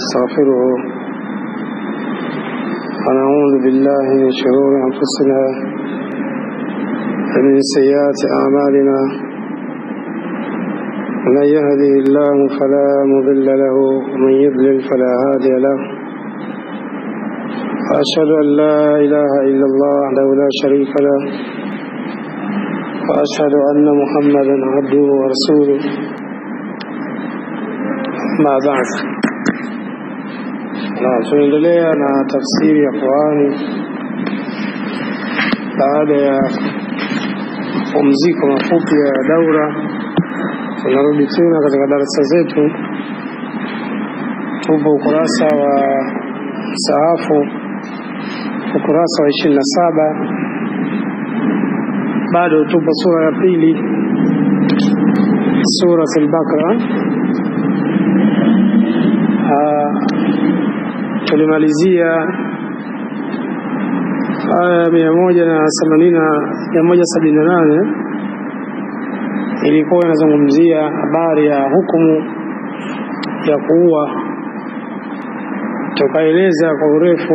ونستغفره ونعوذ بالله من شرور أنفسنا ومن سيئات أعمالنا من يهده الله فلا مضل له ومن يضلل فلا هادي له وأشهد أن لا إله إلا الله وحده لا شريك له وأشهد أن محمدا عبده ورسوله ما بعد. Tunaendelea na tafsiri ya Qur'ani baada ya pumziko mafupi ya daura. Tunarudi tena katika darasa zetu. Tupo ukurasa wa sahafu, ukurasa wa 27. Bado tupo sura ya pili, sura al-Baqara. Tulimalizia aya 178 ilikuwa inazungumzia habari ya hukumu ya kuua. Tukaeleza kwa urefu.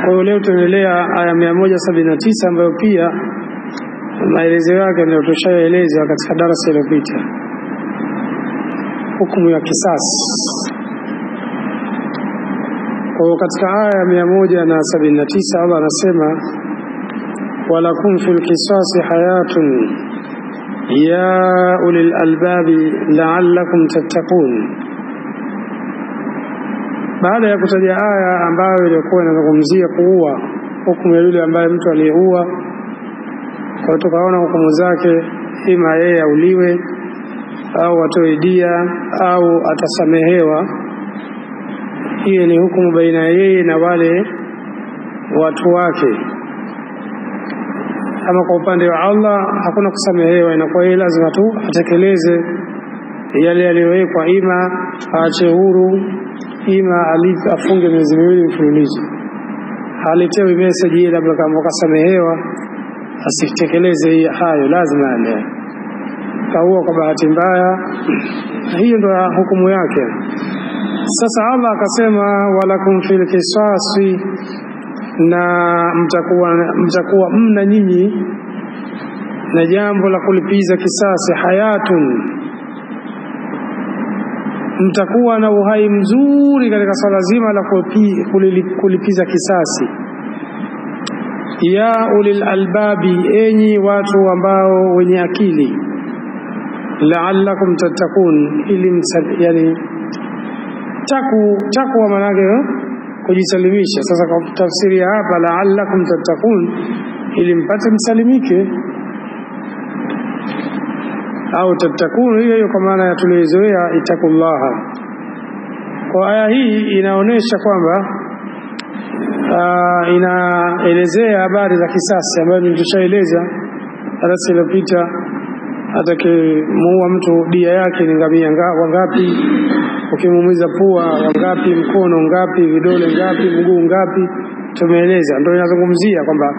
Kwa hiyo leo tunaendelea aya 179 ambayo pia maelezo yake ndio tushaeleza katika darasa iliyopita. Hukumu ya kisasi. Kwa katika aya 179 Allah anasema walakum fil qisasi hayatun ya ulil albabi la'allakum tattaqun. Baada ya kutaja aya ambayo ilikuwa inazungumzia kuua, hukumu ya yule ambaye mtu aliyeua, kwa tukaona hukumu zake, ima yeye auliwe au atoe dia au atasamehewa. Hiyo ni hukumu baina yeye na wale watu wake. Ama kwa upande wa Allah hakuna kusamehewa, inakuwa yeye lazima tu atekeleze yale yaliyowekwa, ima aache huru, ima afunge miezi miwili mfululizo. Haletewi message labda kama kasamehewa asitekeleze hayo, lazima aende. Kaua kwa bahati mbaya, hiyo ndio hukumu yake. Sasa Allah akasema walakum fil qisasi, na mtakuwa mna nyinyi na jambo la kulipiza kisasi, hayatun, mtakuwa na uhai mzuri katika swala zima la kulipiza kisasi. Ya ulil albabi, enyi watu ambao wenye akili, la'allakum tattaqun, ili yani takwa manake kujisalimisha. Sasa kwa tafsiri hapa la'allakum tattaqun, ili mpate msalimike, au tattaqun hiyo kwa maana ya tulizoea itakullaha. Kwa aya hii inaonesha kwamba inaelezea habari za kisasi ambayo nilishaeleza darasa lililopita. Atakayemuua mtu dia yake ni ngamia wangapi, ukimuumiza pua wangapi, mkono ngapi, vidole ngapi, mguu ngapi, tumeeleza. Ndio inazungumzia kwamba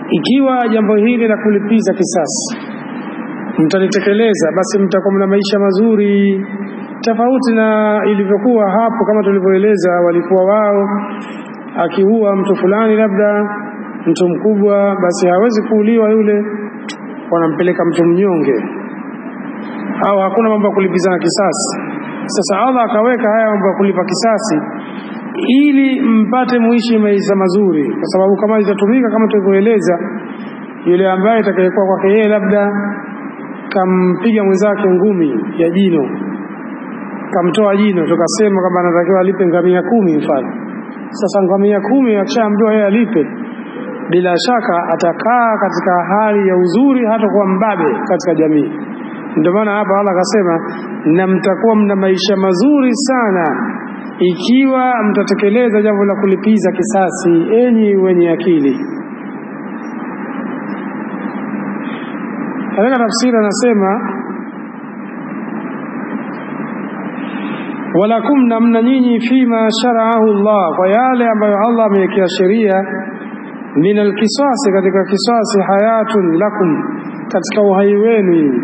ikiwa jambo hili la kulipiza kisasi mtalitekeleza, basi mtakuwa na maisha mazuri, tofauti na ilivyokuwa hapo. Kama tulivyoeleza, walikuwa wao akiua mtu fulani, labda mtu mkubwa, basi hawezi kuuliwa yule, wanampeleka mtu mnyonge, au hakuna mambo ya kulipizana kisasi. Sasa Allah akaweka haya mambo ya kulipa kisasi ili mpate muishi maisha mazuri, kwa sababu kama itatumika kama tulivyoeleza, yule ambaye atakayekuwa kwake yeye labda kampiga mwenzake ngumi ya jino, kamtoa jino, tukasema kama anatakiwa alipe ngamia 10 mfano. Sasa ngamia 10 akishaambiwa yeye alipe, bila shaka atakaa katika hali ya uzuri, hata kuwa mbabe katika jamii. Ndio maana hapa Allah akasema na mtakuwa mna maisha mazuri sana ikiwa mtatekeleza jambo la kulipiza kisasi, enyi wenye akili. Katika tafsiri anasema walakum, na mna nyinyi, fima shara'ahu Allah, kwa yale ambayo Allah amewekea sheria, min alqisasi, katika kisasi, hayatun lakum, katika uhai wenu.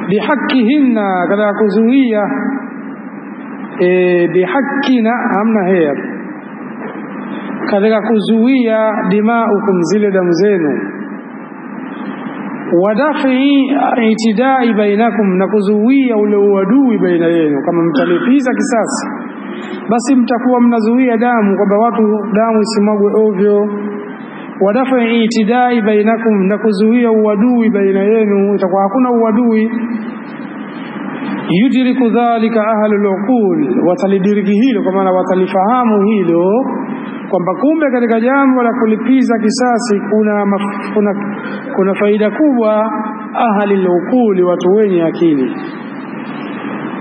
bihaqqihinna, katika kuzuia bihaqqina hamna haya, katika kuzuia dimaukum, zile damu zenu, wadafi itidai bainakum, na kuzuia ule uadui baina yenu. Kama mtalipiza kisasi, basi mtakuwa mnazuia damu, kwamba watu damu isimwagwe ovyo. Wadafi itidai bainakum, na kuzuia uadui baina yenu, itakuwa hakuna uadui. Yudriku dhalika ahlul uqul, watalidiriki hilo, kwa maana watalifahamu hilo, kwamba kumbe katika jambo la kulipiza kisasi kuna faida kubwa. Ahlul uqul, watu wenye akili.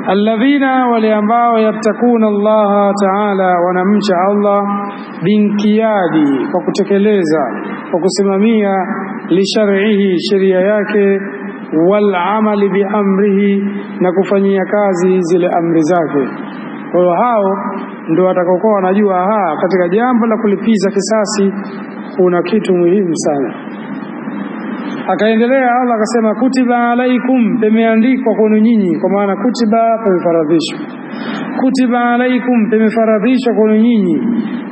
Alladhina, wale ambao yatakuna Allah ta'ala, wanamcha Allah binkiyadi, kwa kutekeleza, kwa kusimamia lishar'ihi, sheria yake, wal amali bi amrihi, na kufanyia kazi zile amri zake. Kwa hiyo hao ndio watakaokuwa wanajua katika jambo la kulipiza kisasi kuna kitu muhimu sana. Akaendelea Allah akasema, kutiba alaikum, pemeandikwa kwenu nyinyi, kwa maana kutiba pemefaradhishwa. Kutiba alaikum, pemefaradhishwa kwenu nyinyi,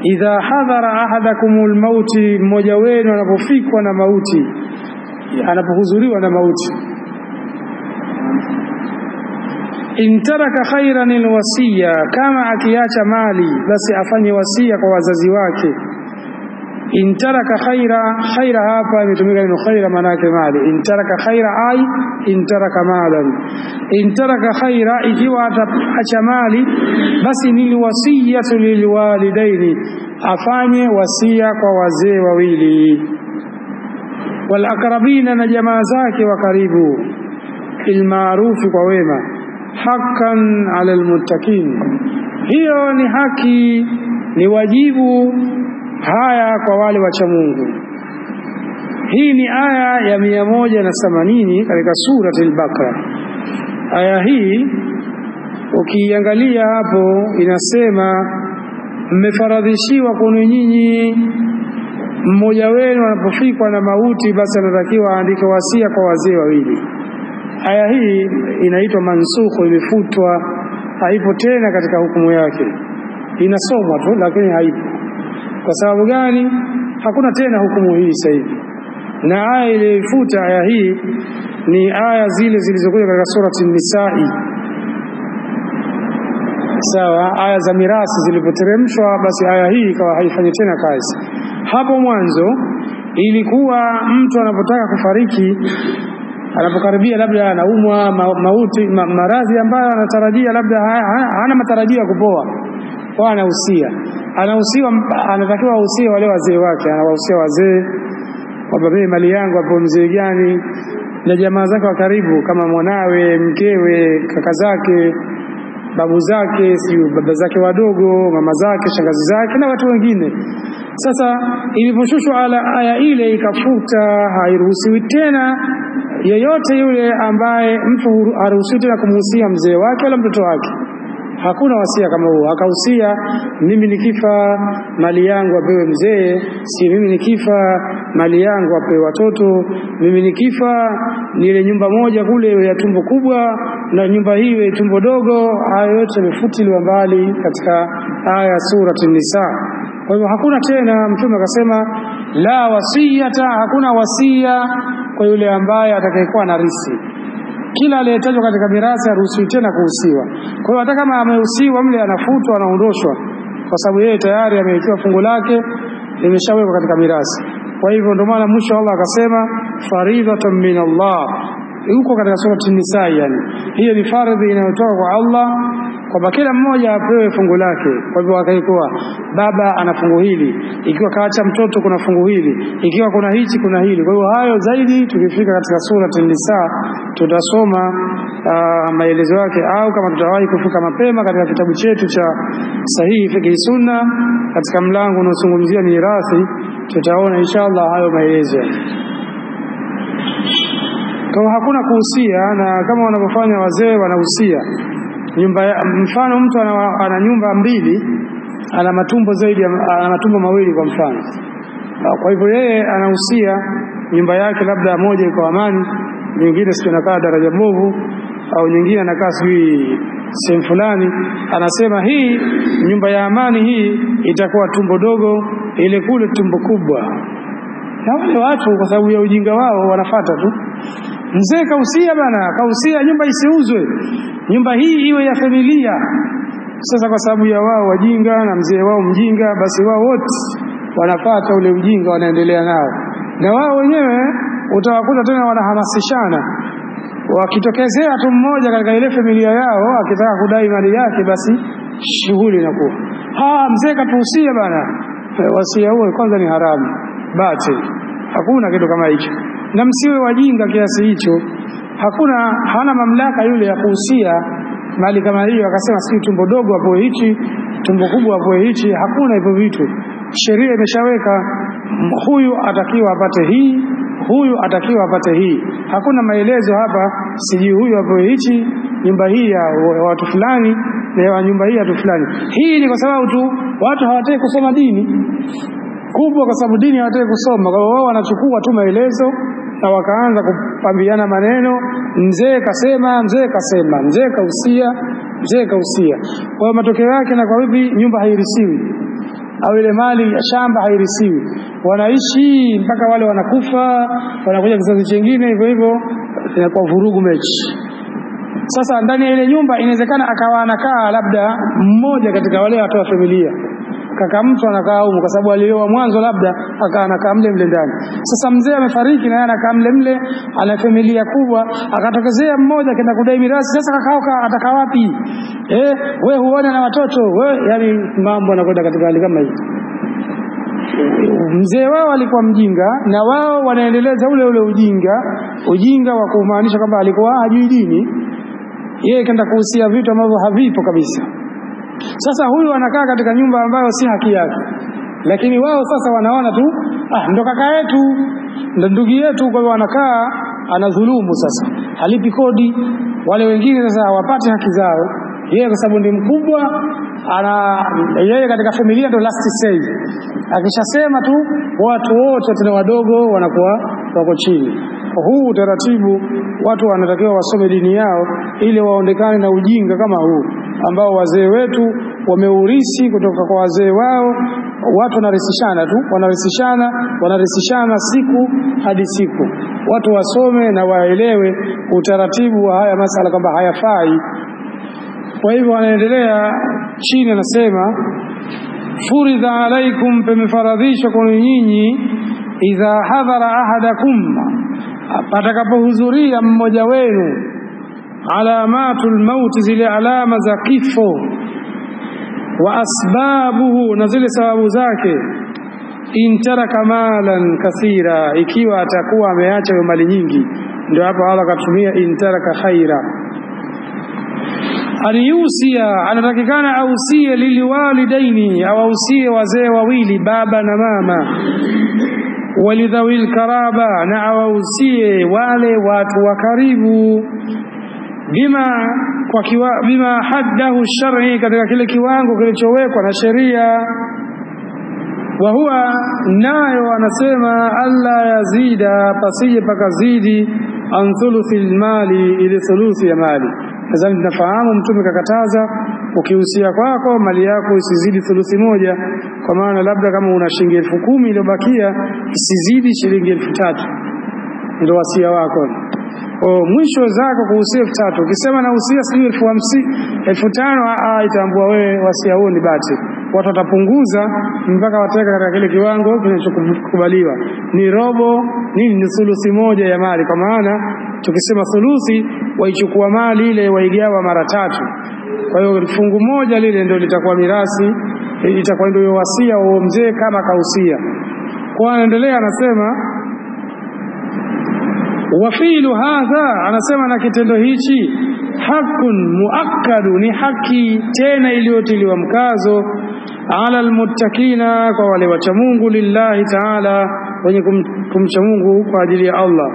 idha hadhara ahadakumul mauti, mmoja wenu anapofikwa na mauti, anapohudhuriwa na mauti. Intaraka khairan alwasiya, kama akiacha mali basi afanye wasia kwa wazazi wake. Intaraka khaira hapa imetumika neno khaira, maana yake mali. Intaraka khaira ay intaraka malan. Intaraka khaira, ikiwa ataacha mali, basi ni wasiyatu lilwalidaini, afanye wasia kwa wazee wawili, wal aqrabina, na jamaa zake wa karibu, fil maarufi, kwa wema, haqqan ala almuttaqin, hiyo ni haki, ni wajibu haya kwa wale wacha Mungu. Hii ni aya ya 180 katika surati al-Baqara. Aya hii ukiangalia hapo inasema, mmefaradhishiwa kwenu nyinyi, mmoja wenu anapofikwa na mauti, basi anatakiwa aandike wasia kwa wazee wawili. Aya hii inaitwa mansukhu, imefutwa, haipo tena katika hukumu yake. Inasomwa tu lakini haipo. Kwa sababu gani? Hakuna tena hukumu hii sasa hivi. Na aya iliyofuta aya hii ni aya zile zilizokuja katika surati An-Nisaa. Sawa, aya za mirasi zilipoteremshwa, basi aya hii ikawa haifanyi tena kazi. Hapo mwanzo ilikuwa mtu anapotaka kufariki, anapokaribia labda anaumwa mauti, maradhi ambayo anatarajia labda hana matarajio ya kupoa, kwa anahusiwa, anatakiwa ahusie wale wazee wake. Anawahusia wazee kwamba mimi mali yangu hapo mzee gani, na jamaa zake wa karibu kama mwanawe, mkewe, kaka zake, babu zake, baba zake wadogo, mama zake, shangazi zake na watu wengine. Sasa iliposhushwa aya ile ikafuta, hairuhusiwi tena yeyote yule ambaye mtu haruhusiwi tena kumhusia mzee wake wala mtoto wake. Hakuna wasia kama huo. Akahusia, mimi nikifa mali yangu apewe mzee, si mimi nikifa mali yangu apewe watoto, mimi nikifa nile nyumba moja kule ya tumbo kubwa na nyumba hii ya tumbo dogo. Hayo yote yamefutiliwa mbali katika aya surati An-Nisaa. Kwa hivyo hakuna tena, Mtume akasema la wasiyata, hakuna wasia kwa yule ambaye atakayekuwa na rithi. Kila aliyetajwa katika mirathi haruhusiwi tena kuhusiwa. Kwa hiyo hata kama amehusiwa, mle anafutwa, anaondoshwa, kwa sababu yeye tayari amewekewa fungu lake, limeshawekwa katika mirathi. Kwa hivyo ndio maana mwisho Allah akasema faridatan min Allah, huko katika surati An-Nisaa. Yani hiyo ni faradhi inayotoka kwa Allah, kwamba kila mmoja apewe fungu lake. Kwa hivyo akaikuwa baba ana fungu hili, ikiwa kaacha mtoto kuna fungu hili, ikiwa kuna hichi kuna hili. Kwa hivyo hayo zaidi tukifika katika surati An-Nisaa tutasoma maelezo yake, au kama tutawahi kufika mapema katika kitabu chetu cha Sahihi Fiqh Sunna katika mlango unaozungumzia mirathi, tutaona inshallah hayo maelezo. Kwa hakuna kuhusia, na kama wanavyofanya wazee wanahusia nyumba. Mfano mtu ana nyumba mbili, ana matumbo zaidi, ana matumbo mawili kwa mfano. Kwa hivyo yeye anahusia nyumba yake labda moja iko amani, nyingine sio inakaa daraja bovu, au nyingine anakaa sijui sehemu fulani, anasema hii nyumba ya amani hii itakuwa tumbo dogo, ile kule tumbo kubwa. Na wale watu kwa sababu ya ujinga wao wanafuata tu. Mzee kausia bana, kausia nyumba isiuzwe, nyumba hii iwe ya familia. Sasa kwa sababu ya wao wajinga na mzee wao mjinga, basi wao wote wanafuata ule ujinga, wanaendelea nao. Na wao wenyewe utawakuta tena wanahamasishana. Wakitokezea tu mmoja katika ile familia yao akitaka kudai mali yake, basi shughuli inakuwa mzee katuhusia bana. Wasia huo kwanza ni haramu, basi hakuna kitu kama hicho. Na msiwe wajinga kiasi hicho. Hana mamlaka yule ya kuhusia mali kama hiyo akasema si tumbo dogo hapo hichi, tumbo kubwa hapo hichi. Hakuna hivyo vitu. Sheria imeshaweka huyu atakiwa apate hii, huyu atakiwa apate hii. Hakuna maelezo hapa siji huyu hapo hichi, nyumba hii ya watu fulani na nyumba hii ya watu fulani. Hii ni kwa sababu tu watu hawataka kusoma dini kubwa, kwa sababu dini hawataka kusoma. Kwa hiyo wao wanachukua tu maelezo na wakaanza kupambiana maneno. Mzee kasema, mzee kasema, mzee kausia, mzee kausia. Kwa hiyo matokeo yake na kwa hivi nyumba hairisiwi au ile mali ya shamba hairisiwi. Wanaishi mpaka wale wanakufa, wanakuja kizazi kingine hivyo hivyo, kwa vurugu mechi. Sasa ndani ya ile nyumba inawezekana akawa anakaa labda mmoja katika wale watu wa familia. Kaka mtu anakaa huko kwa sababu alioa mwanzo, labda anakaa mle ndani. Sasa mzee amefariki na yeye anakaa mle, ana familia kubwa, akatokezea mmoja kenda kudai mirathi. Sasa kakao atakaa wapi? Wewe huona na watoto, wewe yani mambo yanakwenda katika hali kama hii. Mzee wao alikuwa mjinga na wao wanaendeleza ule ujinga wa kumaanisha kwamba alikuwa hajui dini. Yeye kenda kuhusia vitu ambavyo havipo kabisa. Sasa huyu anakaa katika nyumba ambayo si haki yake, lakini wao sasa wanaona tu ndo kaka yetu, ndo ndugu yetu, kwa hiyo wanakaa anadhulumu. Sasa halipi kodi, wale wengine sasa hawapati haki zao. Yeye kwa sababu ni mkubwa, yeye katika familia ndo last say. Akishasema tu watu wote tena wadogo wanakuwa wako chini. Huu utaratibu watu wanatakiwa wasome dini yao ili waondekane na ujinga kama huu ambao wazee wetu wameurisi kutoka kwa wazee wao. Watu wanarisishana siku hadi siku. Watu wasome na waelewe utaratibu wa haya masala kwamba hayafai. Kwa hivyo wanaendelea chini, anasema furidha alaikum, pamefaradhishwa kwa nyinyi, idha hadhara ahadakum, atakapohudhuria mmoja wenu, alamatul mauti, zile alama za kifo, wa asbabuhu, na zile sababu zake, intaraka malan kathira, ikiwa atakuwa ameacha mali nyingi. Ndio hapa Allah katumia intaraka khaira. Aliyusia, anatakikana ausie liliwalidaini, au ausie wazee wawili, baba na mama, walidhawil karaba, na ausie wale watu wa karibu, bima haddahu shar'i, katika kile kiwango kilichowekwa na sheria. Wa huwa, nayo anasema alla yazida, pasije pakazidi, an thuluthil mali, ili thuluthi ya mali. Nadhani tunafahamu Mtume kakataza ukihusia kwako mali yako isizidi thuluthi moja, kwa maana labda kama una shilingi 10,000 iliyobakia isizidi shilingi 3,000, ndio wasia wako. Mwisho zako kuhusia 3,000. Ukisema na usia sio 50,000, 5,000, itaambua wewe wasia huo ni bati. Watu watapunguza mpaka wateka katika kile kiwango kinachokubaliwa. Ni robo, ni thuluthi moja ya mali. Kwa maana tukisema thuluthi, waichukua mali ile waigawa mara 3. Kwa hiyo fungu moja lile ndio litakuwa mirasi, itakuwa ndio wasia wa mzee kama kausia. Kwa anaendelea anasema wafilu hadha, anasema na kitendo hichi, hakun muakkadu, ni haki tena iliyotiliwa mkazo, ala almuttaqina, kwa wale wacha Mungu, lillahi ta'ala, wenye kumcha Mungu kwa ajili ya Allah.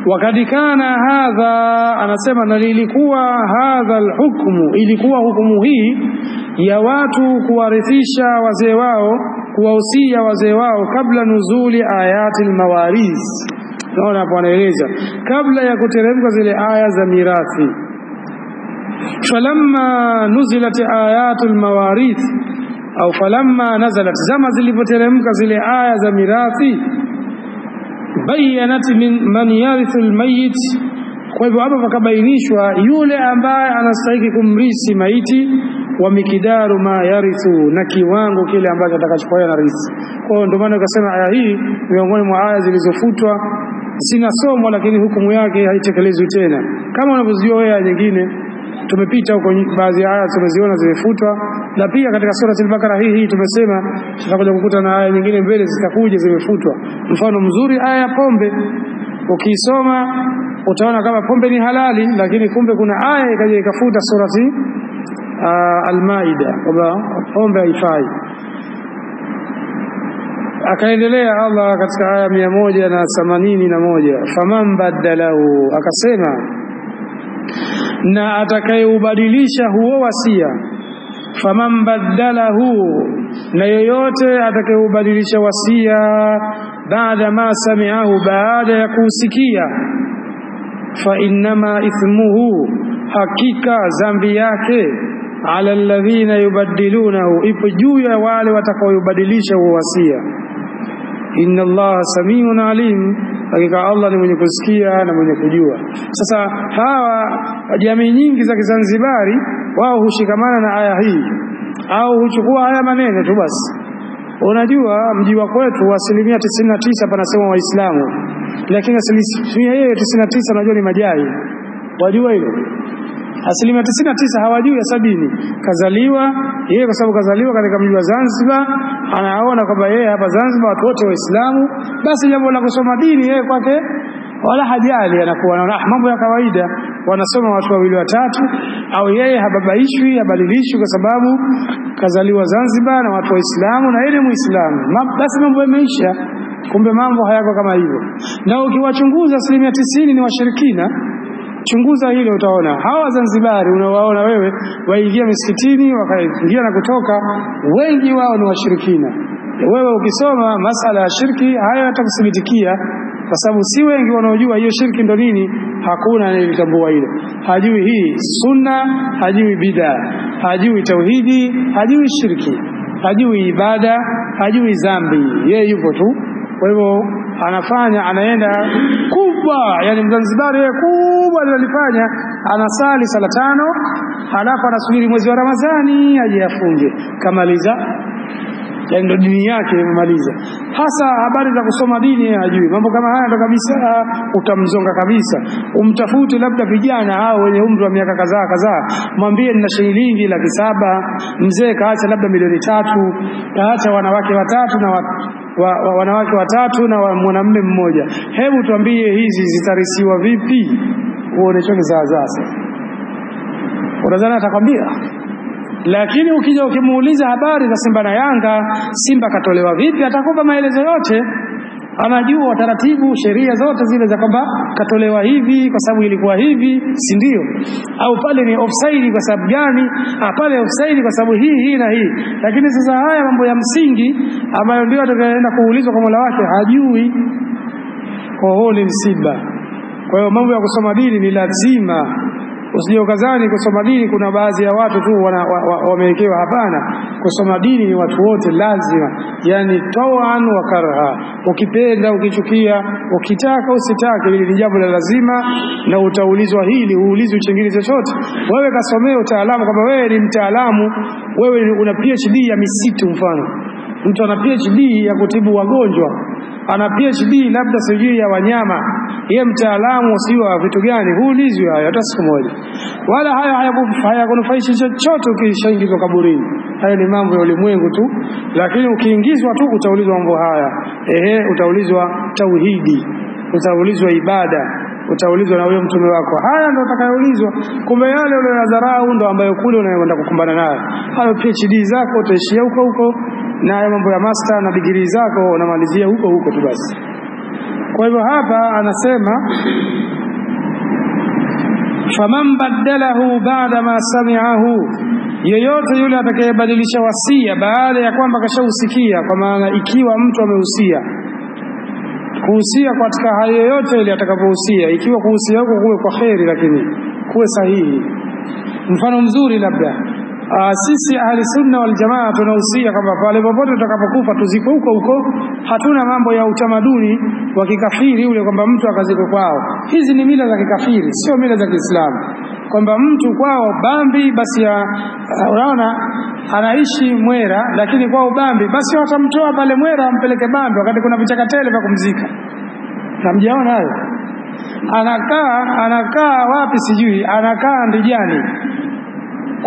Wakadikana hadha, anasema na ilikuwa hadha alhukmu, ilikuwa hukumu hii ya watu kuwarithisha wazee wao, kuwahusia wazee wao, kabla nuzuli ayati almawaris, naona hapo anaeleza kabla ya kuteremka zile aya za mirathi. Falamma nuzilat ayatul mawarith au falamma nazalat, zama zilipoteremka zile aya za mirathi, bayanat man yarithul mayyit, kwa hivyo hapa pakabainishwa yule ambaye anastahili kumrisi maiti, wa mikidaru ma yarithu, na kiwango kile ambacho atakachopewa na risi. Kwa hiyo ndio maana akasema aya hii miongoni mwa aya zilizofutwa, zina somo lakini hukumu yake haitekelezwi tena. Kama unavyojua aya nyingine tumepita huko, baadhi ya aya tumeziona zimefutwa, na pia katika sura al-Baqara hii tumesema tutakuja kukuta na aya nyingine mbele zitakuja zimefutwa. Mfano mzuri aya ya pombe, ukisoma utaona kama pombe ni halali, lakini kumbe kuna aya ikaja ikafuta surati Al-Maida kwamba pombe haifai. Akaendelea Allah katika aya 181, faman badalahu, akasema na atakayeubadilisha huo wasia, faman badalahu, na yoyote atakayeubadilisha wasia baada ma sami'ahu, baada ya kusikia, fa innama ithmuhu, hakika dhambi yake, ala alladhina yubaddilunahu, ipo juu ya wale watakaoubadilisha huo wasia. Inna Allaha samiun alim, hakika Allah ni mwenye kusikia na mwenye kujua. Sasa hawa jamii nyingi za Kizanzibari wao hushikamana na aya hii au huchukua haya maneno tu basi. Unajua mji wa kwetu 99% panasema Waislamu, lakini asilimia yeye 99 unajua ni majai. Wajua hilo? 99% hawajui ya 70. Kazaliwa yeye kwa sababu kazaliwa katika mji wa Zanzibar, anaona kwamba yeye hapa Zanzibar watu wote Waislamu, basi jambo la kusoma dini yeye kwake wala hajali, anakuwa anaona mambo ya kawaida. Wanasoma watu wawili watatu, au yeye hababaishwi, habadilishwi kwa sababu kazaliwa Zanzibar na watu Waislamu na yeye Muislamu, basi mambo yameisha. Kumbe mambo hayako kama hivyo. Na ukiwachunguza 90% ni washirikina. Chunguza hilo utaona hawa Zanzibari unawaona wewe waingia misikitini wakaingia na kutoka, wengi wao ni washirikina. Wewe ukisoma masala ya shirki haya yatakuthibitikia, kwa sababu si wengi wanaojua hiyo shirki ndo nini. Hakuna anayetambua hilo. Hajui hii sunna, hajui bid'a, hajui tauhidi, hajui shirki, hajui ibada, hajui dhambi. Yeye yupo tu. Kwa hivyo anafanya, anaenda kubwa, yani Mzanzibari yeye kubwa analifanya, anasali sala 5, halafu anasubiri mwezi wa Ramadhani aje afunge, kamaliza. Yani ndo dini yake imemaliza. Hasa habari za kusoma dini yeye hajui. Mambo kama haya ndo kabisa utamzonga kabisa. Umtafute labda vijana hao wenye umri wa miaka kadhaa, mwambie nina shilingi 700,000, mzee kaacha labda milioni 3, kaacha wanawake 3 na wanawake 3 na mwanamume mmoja. Hebu tuambie hizi zitarisiwa vipi? Uone choki sasa. Unadhani atakwambia? Lakini ukija ukimuuliza habari za Simba na Yanga, Simba katolewa vipi, atakupa maelezo yote. Anajua taratibu, sheria zote zile za kwamba katolewa hivi kwa sababu ilikuwa hivi, si ndio? Au pale ni offside kwa sababu gani? Pale offside kwa sababu hii na hii. Lakini sasa haya mambo ya msingi ambayo ndio atakayoenda kuulizwa kwa Mola wake hajui. Kwa hiyo ni msiba. Kwa hiyo mambo ya kusoma dini ni lazima. Usije ukazani kusoma dini kuna baadhi ya watu tu wamewekewa. Hapana, kusoma dini ni watu wote lazima, yani tawan wa karha. Ukipenda, ukichukia, ukitaka, usitake, hili ni jambo la lazima, na utaulizwa hili, uulizwe chengine chochote. Wewe kasomea utaalamu kama wewe ni mtaalamu, wewe una PhD ya misitu mfano. Mtu ana PhD ya kutibu wagonjwa, ana PhD labda sijui ya wanyama, yeye mtaalamu sio wa vitu gani, huulizwi hayo hata siku moja. Wala hayakunufaishi chochote ukishaingizwa kaburini. Hayo ni mambo ya ulimwengu tu, lakini ukiingizwa tu utaulizwa mambo haya. Utaulizwa tauhidi, utaulizwa ibada, utaulizwa na wewe mtume wako. Haya ndio utakayoulizwa. Kumbe yale uliyodharau ndio ambayo kule unaenda kukumbana nayo. Hayo PhD zako utaishia huko na hayo mambo ya master na degree zako unamalizia huko tu basi. Kwa hivyo hapa anasema faman badalahu ba'da ma sami'ahu, yeyote yule atakayebadilisha wasia baada ya kwamba kashausikia. Kwa maana ikiwa mtu amehusia kuhusia katika hali yoyote ile atakapohusia, ikiwa kuhusia huko kuwe kwa kheri lakini kuwe sahihi. Mfano mzuri labda sisi ahli sunna wal jamaa tunahusia kwamba pale popote tutakapokufa tuzikwe huko huko. Hatuna mambo ya utamaduni wa kikafiri ule kwamba mtu akazikwe kwao. Hizi ni mila za kikafiri, sio mila za Kiislamu. Kwamba mtu kwao Bambi basi unaona anaishi Mwera lakini kwao Bambi, basi watamtoa pale Mwera ampeleke Bambi wakati kuna vichakatele vya kumzika. Hamjaona hayo? Anakaa wapi sijui, anakaa Ndijani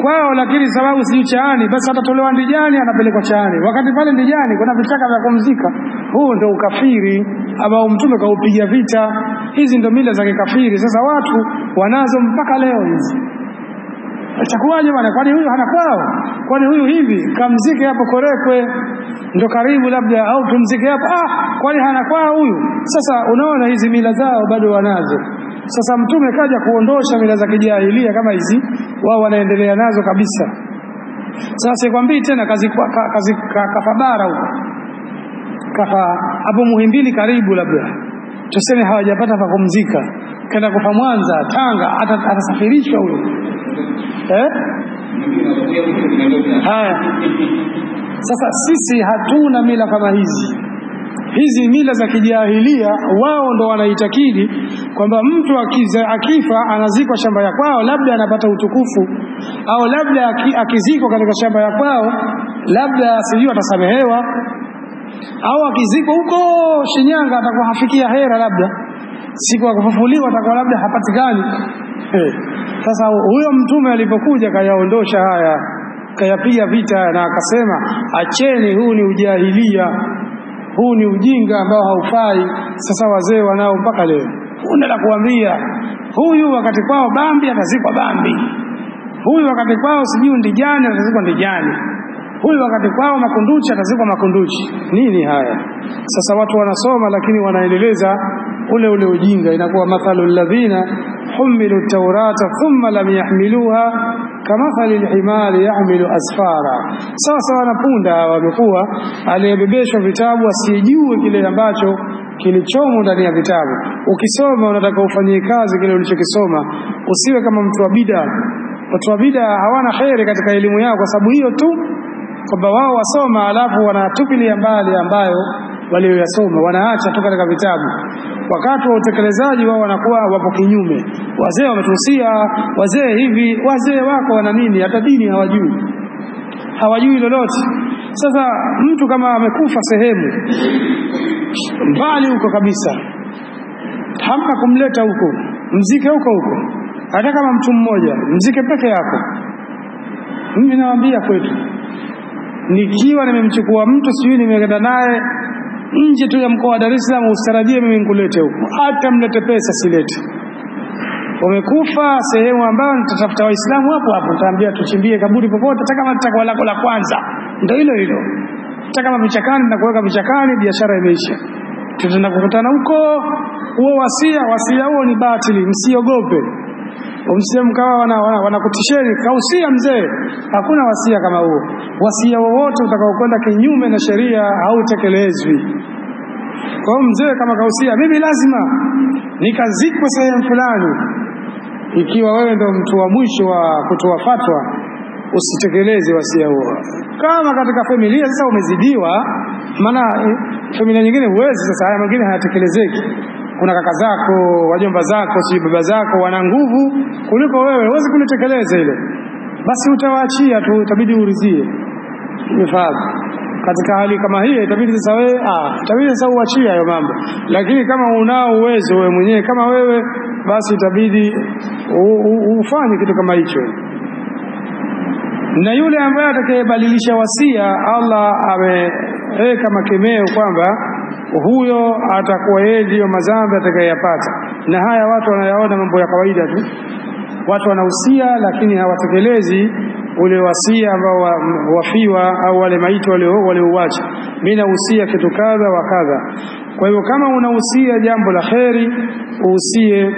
kwao, lakini sababu sijui Chaani, basi atatolewa Ndijani anapelekwa Chaani wakati pale Ndijani kuna vichaka vya kumzika. Huu ndio ukafiri ambao Mtume kaupiga vita. Hizi ndio mila za kikafiri. Sasa watu wanazo mpaka leo hizi. Itakuwaje bwana? Kwani huyu hana kwao? Kwani huyu hivi kamzike hapo Korekwe ndio karibu labda, au tumzike hapo, kwani hana kwao huyu? Sasa unaona hizi mila zao bado wanazo. Sasa Mtume kaja kuondosha mila za kijahilia kama hizi, wao wanaendelea nazo kabisa. Sasa sikwambii tena kazi kafa bara huko, kafa hapo Muhimbili karibu, labda tuseme hawajapata pa kumzika, kaenda kufa Mwanza, Tanga, atasafirishwa huyo. Haya, sasa sisi hatuna mila kama hizi. Hizi mila za kijahilia wao ndo wanaitakidi kwamba mtu akifa anazikwa shamba ya kwao, labda anapata utukufu, au labda akizikwa katika shamba ya kwao labda sijui atasamehewa, au akizikwa huko Shinyanga atakuwa hafikia hera, labda siku ya kufufuliwa atakuwa labda hapatikani. Sasa huyo Mtume alipokuja kayaondosha haya, kayapiga vita na akasema acheni, huu ni ujahilia, huu ni ujinga ambao haufai. Sasa wazee wanao mpaka leo. Unataka kuambia huyu wakati kwao Bambi atazikwa Bambi, huyu wakati kwao sijui Ndijani atazikwa Ndijani, huyu wakati kwao Makunduchi atazikwa Makunduchi. Nini haya? Sasa watu wanasoma lakini wanaendeleza ule ujinga. Inakuwa mathalul ladhina humilu tawrata thumma lam yahmiluha kamathali alhimari yahmilu asfara. Sasa wanapunda wamekuwa aliyebebeshwa vitabu asijue kile ambacho kilichomo ndani ya vitabu. Ukisoma unataka ufanyie kazi kile ulichokisoma, usiwe kama mtu wa bid'a. Watu wa bid'a hawana khairi katika elimu yao kwa sababu hiyo tu, kwamba wao wasoma alafu wanatupilia mbali ambayo walioyasoma, wanaacha tu katika vitabu. Wakati wa utekelezaji wao wanakuwa wapo kinyume. Wazee wametuhusia, wazee hivi, wazee wako wana nini? Hata dini hawajui lolote. Sasa mtu kama amekufa sehemu mbali huko kabisa, hamna kumleta huko, mzike huko, hata kama mtu mmoja mzike peke yako. Mimi nawaambia kwetu, nikiwa nimemchukua mtu sijui nimeenda naye nje tu ya mkoa wa Dar es Salaam, usitarajie mimi nikulete huko, hata mlete pesa silete. Wamekufa sehemu ambayo nitatafuta Waislamu hapo, nitaambia tuchimbie kaburi popote, hata kama tutakuwa lako la kwanza ndio hilo. Hata kama vichakani na kuweka vichakani, biashara imeisha. Tutaenda kukutana huko. Huo wasia huo ni batili, msiogope. Msije mkawa wanakutisheni kausia mzee. Hakuna wasia kama huo. Wasia wowote utakaokwenda kinyume na sheria hautekelezwi. Kwa mzee kama kausia mimi lazima nikazikwe sehemu fulani, ikiwa wewe ndio mtu wa mwisho wa kutoa fatwa, usitekeleze wasia huo. Kama katika familia sasa umezidiwa, maana familia nyingine huwezi, sasa haya mengine hayatekelezeki. Kuna kaka zako, wajomba zako, si baba zako wana nguvu kuliko wewe, huwezi kulitekeleza ile. Basi utawaachia tu, itabidi urizie. Umefahamu? Katika hali kama hii itabidi sasa wewe uachie hayo mambo. Lakini kama unao uwezo wewe mwenyewe kama wewe, basi itabidi ufanye kitu kama hicho. Na yule ambaye atakayebadilisha wasia, Allah ameweka makemeo kwamba huyo atakuwa yeye ndio madhambi atakayeyapata. Na haya watu wanayaona mambo ya kawaida tu. Watu wanahusia lakini hawatekelezi ule wasia ambao wafiwa au wale maiti waliouacha. Mimi nahusia kitu kadha wa kadha. Kwa hiyo kama unahusia jambo la kheri, uhusie.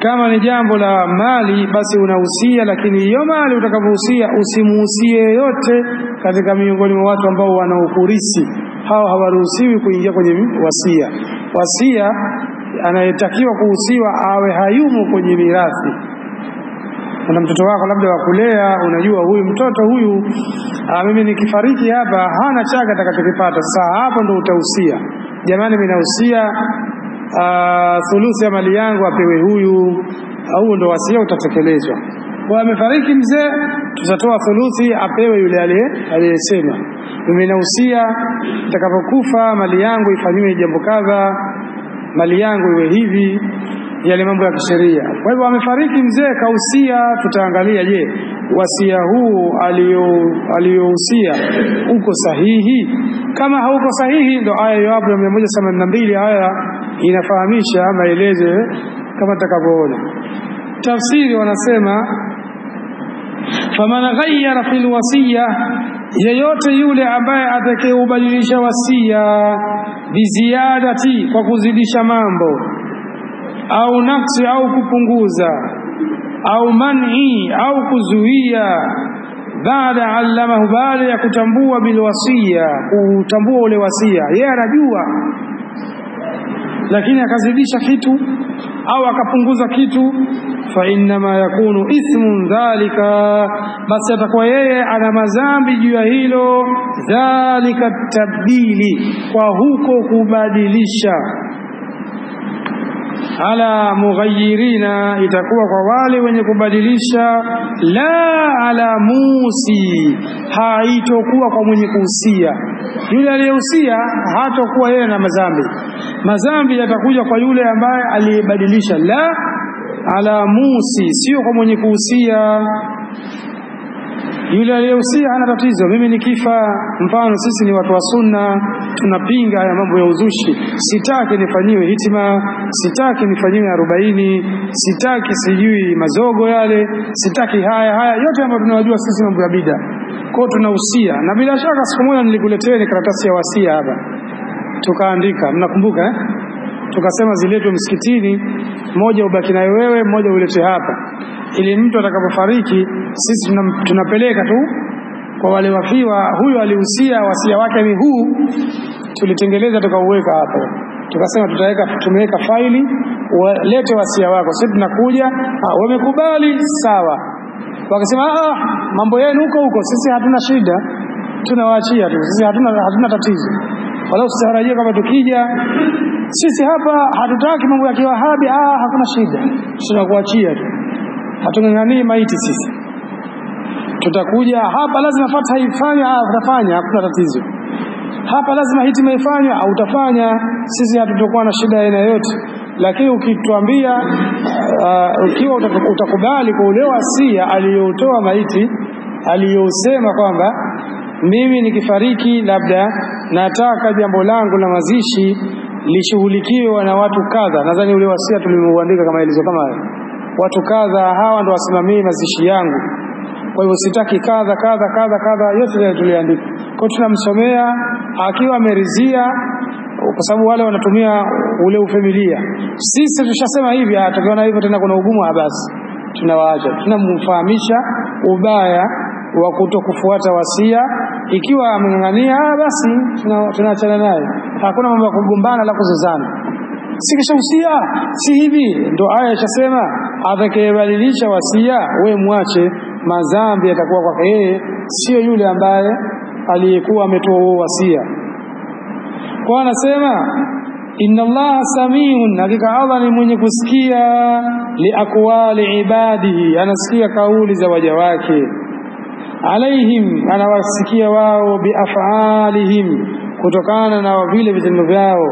Kama ni jambo la mali, basi unahusia, lakini hiyo mali utakapohusia usimuhusie yote katika miongoni mwa watu ambao wanaokurisi. Hao hawaruhusiwi kuingia kwenye wasia. wasia anayetakiwa kuhusiwa awe hayumo kwenye mirathi. Kuna mtoto wako labda wa kulea, unajua huyu mtoto huyu mimi nikifariki hapa hana chaka atakachokipata. Sasa hapo ndo utahusia, jamani mimi nahusia thuluthi ya mali yangu apewe huyu, au ndo wasia utatekelezwa. Kwa amefariki mzee, tutatoa thuluthi apewe yule aliyesema mimi nahusia nitakapokufa mali yangu ifanywe jambo kadha, mali yangu iwe hivi, yale mambo ya kisheria. Kwa hivyo amefariki mzee kausia, tutaangalia je, wasia huu aliyohusia uko sahihi? Kama hauko sahihi, ndo aya ya 182 aya inafahamisha maelezo kama tutakavyoona. Tafsiri wanasema faman ghayyara fil wasiya, yeyote yule ambaye atakayeubadilisha wasia biziadati, kwa kuzidisha mambo, au naksi, au kupunguza, au man'i, au kuzuia, baada allamahu, baada ya kutambua bil wasiya, kutambua ule wasia yeye anajua, lakini akazidisha kitu au akapunguza kitu, fa inma yakunu ithmun dhalika, basi atakuwa yeye ana madhambi juu ya hilo, dhalika tabdili, kwa huko kubadilisha, ala mughayyirina, itakuwa kwa wale wenye kubadilisha, la ala musi, haitokuwa kwa mwenye kuhusia. Yule aliyehusia hatakuwa yeye na madhambi, madhambi yatakuja kwa yule ambaye aliyebadilisha. La ala musi, sio kwa mwenye kuhusia. Yule aliyehusia hana tatizo. Mimi nikifa, mfano sisi ni watu wa sunna, tunapinga haya mambo ya uzushi, sitaki nifanyiwe hitima, sitaki nifanyiwe 40, sitaki sijui mazogo yale, sitaki haya yote ambayo tunawajua sisi mambo ya bid'a. Kwa tunahusia, na bila shaka siku moja nilikuletea karatasi ya wasia hapa, tukaandika, mnakumbuka tukasema ziletwe msikitini, moja ubaki nayo wewe, moja ulete hapa, ili mtu atakapofariki sisi tunapeleka tu kwa wale wafiwa, huyu alihusia wasia wake ni huu, tulitengeleza tukauweka hapo. Tukasema tumeweka faili, lete wasia wako, sisi tunakuja, wamekubali sawa. Wakasema mambo yenu huko sisi hatuna shida, tunawaachia tu, sisi hatuna tatizo. Wala usitarajie kama tukija sisi hapa hatutaki mambo ya kiwahabi, hakuna shida, tunakuachia tu, hatunganganii maiti sisi. Tutakuja hapa lazima fatha ifanywe, utafanya, hakuna tatizo. Hapa lazima hitima ifanywe, utafanya, sisi hatutokuwa na shida aina yote. Lakini ukituambia ukiwa utakubali kwa ule wasia aliyotoa maiti, aliyosema kwamba mimi nikifariki labda nataka jambo langu la mazishi lishughulikiwe na watu kadha, nadhani ule wasia tulimeuandika kama ilizo kama hayo, watu kadha hawa ndio wasimamie mazishi yangu, kwa hivyo sitaki kadha yote tuliandika. Kwa tunamsomea akiwa ameridhia, kwa sababu wale wanatumia ule ufamilia. Sisi tushasema hivi, tukiona hivyo tena kuna ugumu, basi tunawaacha, tunamfahamisha ubaya wa kutokufuata wasia. Ikiwa amengangania, basi tunaachana naye, hakuna mambo ya kugombana la kuzozana. Sikishahusia si hivi, ndo aya ishasema atakayebadilisha wasia we muache, madhambi yatakuwa kwake yeye, sio yule ambaye aliyekuwa ametoa wasia. Kwa anasema inna Allah samiun, hakika Allah ni mwenye kusikia, li aqwali ibadihi, anasikia kauli za waja wake, alaihim, anawasikia wao, bi af'alihim, kutokana na vile vitendo vyao.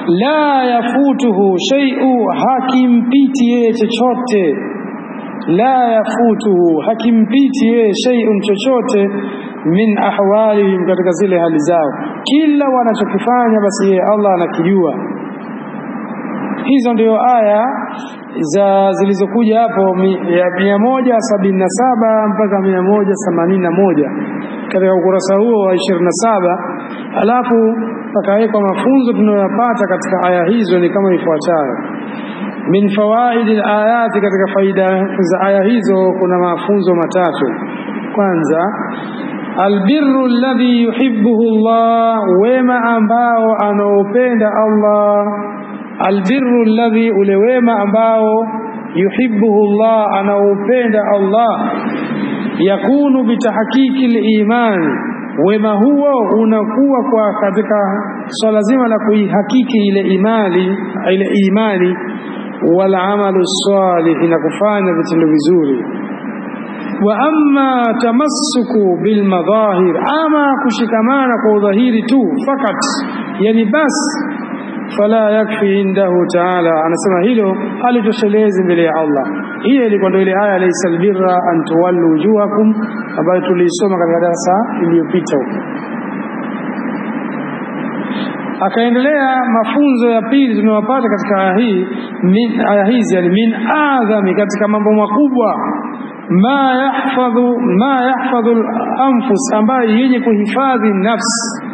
La yafutuhu shay'u, hakimpiti yeye chochote. La yafutuhu, hakimpiti yeye shay'un, chochote, min ahwalihim, katika zile hali zao. Kila wanachokifanya basi yeye Allah anakijua. Hizo ndio aya zilizokuja hapo ya 177 mpaka 181 katika ukurasa huo wa 27. Alafu pakawekwa mafunzo tunayopata katika aya hizo ni kama ifuatayo. Min fawaidil ayati, katika faida za aya hizo kuna mafunzo matatu. Kwanza, albirru alladhi yuhibbuhu Allah, wema ambao anaupenda Allah. Albirru alladhi, ule wema ambao yuhibbuhu Allah, anaupenda Allah. Yakunu bitahqiqi al-iman, wema huo unakuwa kwa katika swala zima la kuihakiki ile imani wal amalu salih, na kufanya vitendo vizuri. Wa amma tamassuku bil madahir, ama kushikamana kwa udhahiri tu fakat, yani bas, fala yakfi indahu ta'ala, anasema hilo halitoshelezi mbele ya Allah. Hiyo ilikuwa ndio ile aya laysa albirra an tuwallu wujuhakum ambayo tulisoma katika darasa iliyopita. Akaendelea mafunzo ya pili tunayopata katika aya hizi, yani min adhami, katika mambo makubwa, ma yahfadhu al-anfus, ambayo yenye kuhifadhi nafsi,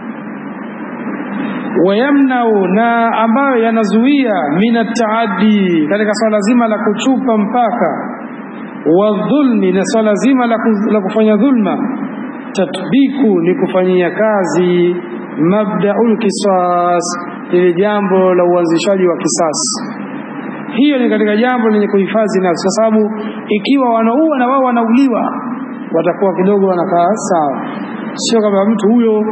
wayamnau, na ambayo yanazuia min at-taaddi, katika swala zima la kuchupa mpaka, wadhulmi, na swala zima la kufanya dhulma, tatbiku, ni kufanyia kazi, mabda'ul qisas, ile jambo la uanzishaji wa kisasi. Hiyo ni katika jambo lenye kuhifadhi nafsi, kwa sababu ikiwa wanaua na wao wanauliwa, watakuwa kidogo wanakaa sawa. Sio kama mtu huyo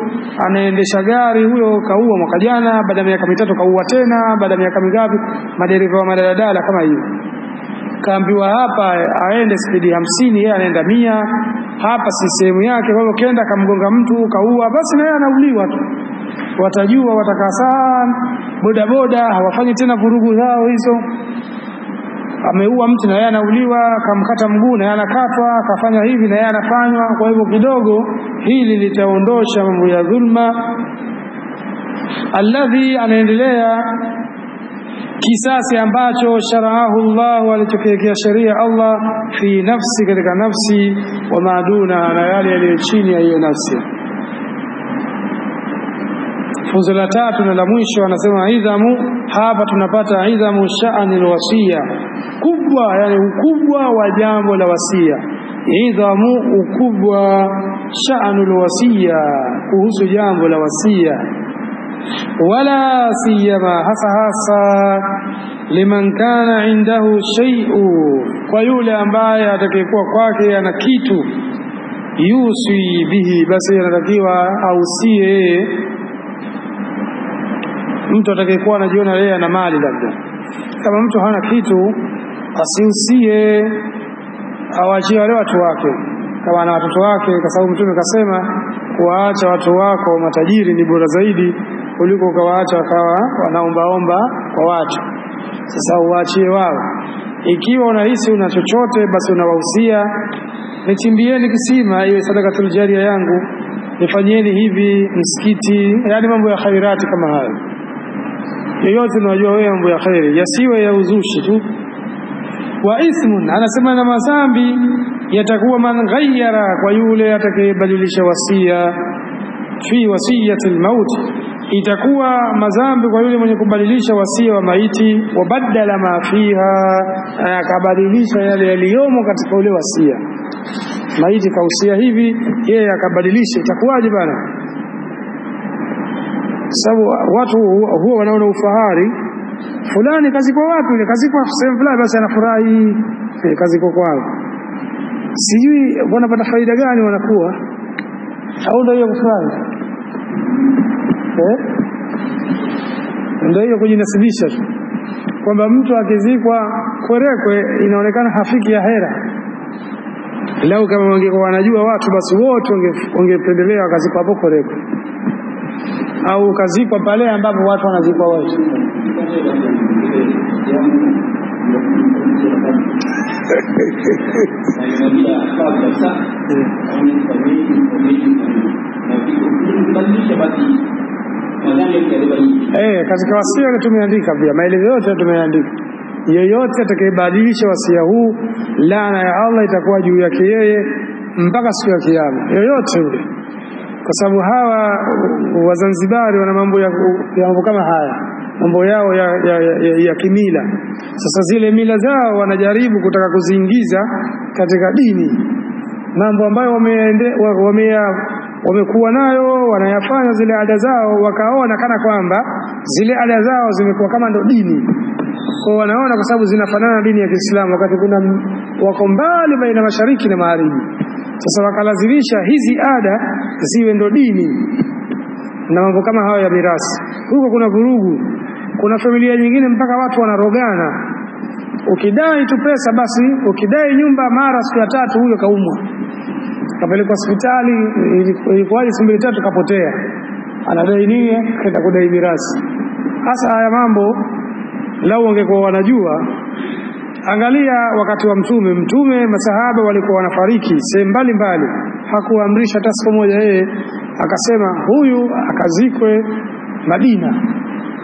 anaendesha gari, huyo kaua mwaka jana, baada ya miaka mitatu kaua tena, baada ya miaka mingapi, madereva wa madaladala kama hiyo. Kaambiwa hapa aende spidi 50, yeye anaenda 100, hapa si sehemu yake. Kwa hiyo kenda kamgonga mtu kaua, basi na yeye anauliwa tu. Watajua, watakaa sana. Bodaboda hawafanyi tena vurugu zao hizo. Ameua mtu na yeye anauliwa, kamkata mguu na yeye anakatwa, kafanya hivi na yeye anafanywa. Kwa hivyo kidogo hili litaondosha mambo ya dhulma. Alladhi, anaendelea, kisasi ambacho sharaahu Allah, alichokiwekea sheria Allah, fi nafsi, katika nafsi, wa maaduna, na yale yaliyo chini ya hiyo nafsi. Funzo la tatu na la mwisho, anasema idhamu, hapa tunapata idhamu sha'anil wasiya, kubwa, yani ukubwa wa jambo la wasia. Idhamu, ukubwa, sha'anul wasiya, kuhusu jambo la wasia. Wala siyama, hasa liman kana indahu shay'u, kwa yule ambaye atakayekuwa kwake ana kitu, yusi bihi, basi anatakiwa ausie. Mtu atakayekuwa anajiona yeye ana mali, labda kama mtu hana kitu, asiusie, awachie wale watu wake, kama ana watoto wake, kwa sababu Mtume kasema kuwaacha watu wako matajiri ni bora zaidi kuliko ukawaacha wakawa wanaombaomba kwa watu. Sasa uachie wao. Ikiwa unahisi una chochote, basi unawahusia, nichimbieni kisima iwe sadakatul jariya yangu, nifanyeni hivi msikiti, yani mambo ya khairati kama hayo. Yoyote unajua wewe mambo ya khairi, yasiwe ya uzushi tu. Wa ismun, anasema na madhambi yatakuwa man ghayyara, kwa yule atakayebadilisha wasia, fi wasiyatil maut, itakuwa madhambi kwa yule mwenye kubadilisha wasia wa maiti, wabadala ma fiha, akabadilisha yale yaliyomo katika ule wasia. Maiti kausia hivi, yeye akabadilisha, itakuwaje bana? Sababu watu huwa wanaona ufahari, fulani kazikwa wapi, ile kazikwa sehemu fulani, basi anafurahi, kazikwa kwao. Sijui wanapata faida gani wanakuwa, au ndio hiyo kufurahi, ndio hiyo kujinasibisha tu, kwamba mtu akizikwa Kwerekwe inaonekana hafiki ya hera. Lau kama wangekuwa wanajua watu, basi wote wangependelea wakazikwa hapo Kwerekwe, au kazikwa pale ambapo watu wanazikwa wote. Katika wasia ile tumeandika pia, maelezo yote tumeandika. Yeyote atakayebadilisha wasia huu, laana ya Allah itakuwa juu yake yeye mpaka siku ya kiyama. Yeyote yule. Kwa sababu hawa Wazanzibari wana mambo ya mambo kama haya, mambo yao ya kimila. Sasa zile mila zao wanajaribu kutaka kuziingiza katika dini, mambo ambayo wamekuwa nayo, wanayafanya zile ada zao, wakaona kana kwamba zile ada zao zimekuwa kama ndo dini. Kwa wanaona kwa sababu zinafanana na dini ya Kiislamu, wakati kuna wako mbali baina mashariki na magharibi. Sasa wakalazimisha hizi ada ziwe ndo dini na mambo kama hayo ya mirasi. Huko kuna vurugu, kuna familia nyingine mpaka watu wanarogana. Ukidai tu pesa basi, ukidai nyumba mara siku ya 3 huyo kaumwa, kapelekwa hospitali, ilikuwaje siku 2-3 kapotea, anadai nini? Kaenda kudai mirasi. Hasa haya mambo lau wangekuwa wanajua. Angalia wakati wa mtume masahaba walikuwa wanafariki sehemu mbalimbali, hakuamrisha hata siku moja yeye akasema huyu akazikwe Madina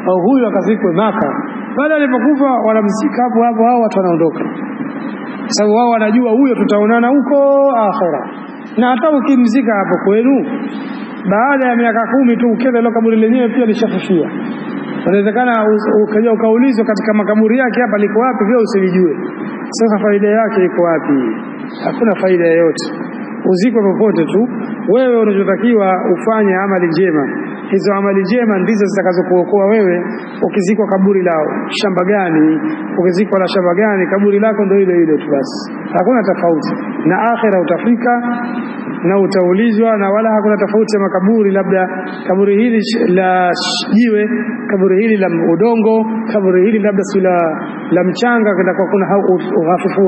au huyu akazikwe Maka. Baada alipokufa wanamzika hapo hapo, hao watu wanaondoka, sababu wao wanajua huyo tutaonana huko akhera. Na hata ukimzika hapo kwenu, baada ya miaka 10 tu ukenda ile kaburi lenyewe pia lishafufia. Inawezekana ukaja ukaulizwa katika makaburi yake hapa liko wapi, vile usijue. Sasa faida yake iko wapi? Hakuna faida yoyote. Uziko popote tu. Wewe unachotakiwa ufanye amali njema. Hizo amali njema ndizo zitakazokuokoa wewe. Ukizikwa kaburi lao shamba gani, ukizikwa la shamba gani, kaburi lako ndio ile tu basi. Hakuna tofauti. Na akhera utafika na utaulizwa, na wala hakuna tofauti ya makaburi, labda kaburi hili la jiwe, kaburi hili la udongo, kaburi hili labda si la mchanga, kada kwa kuna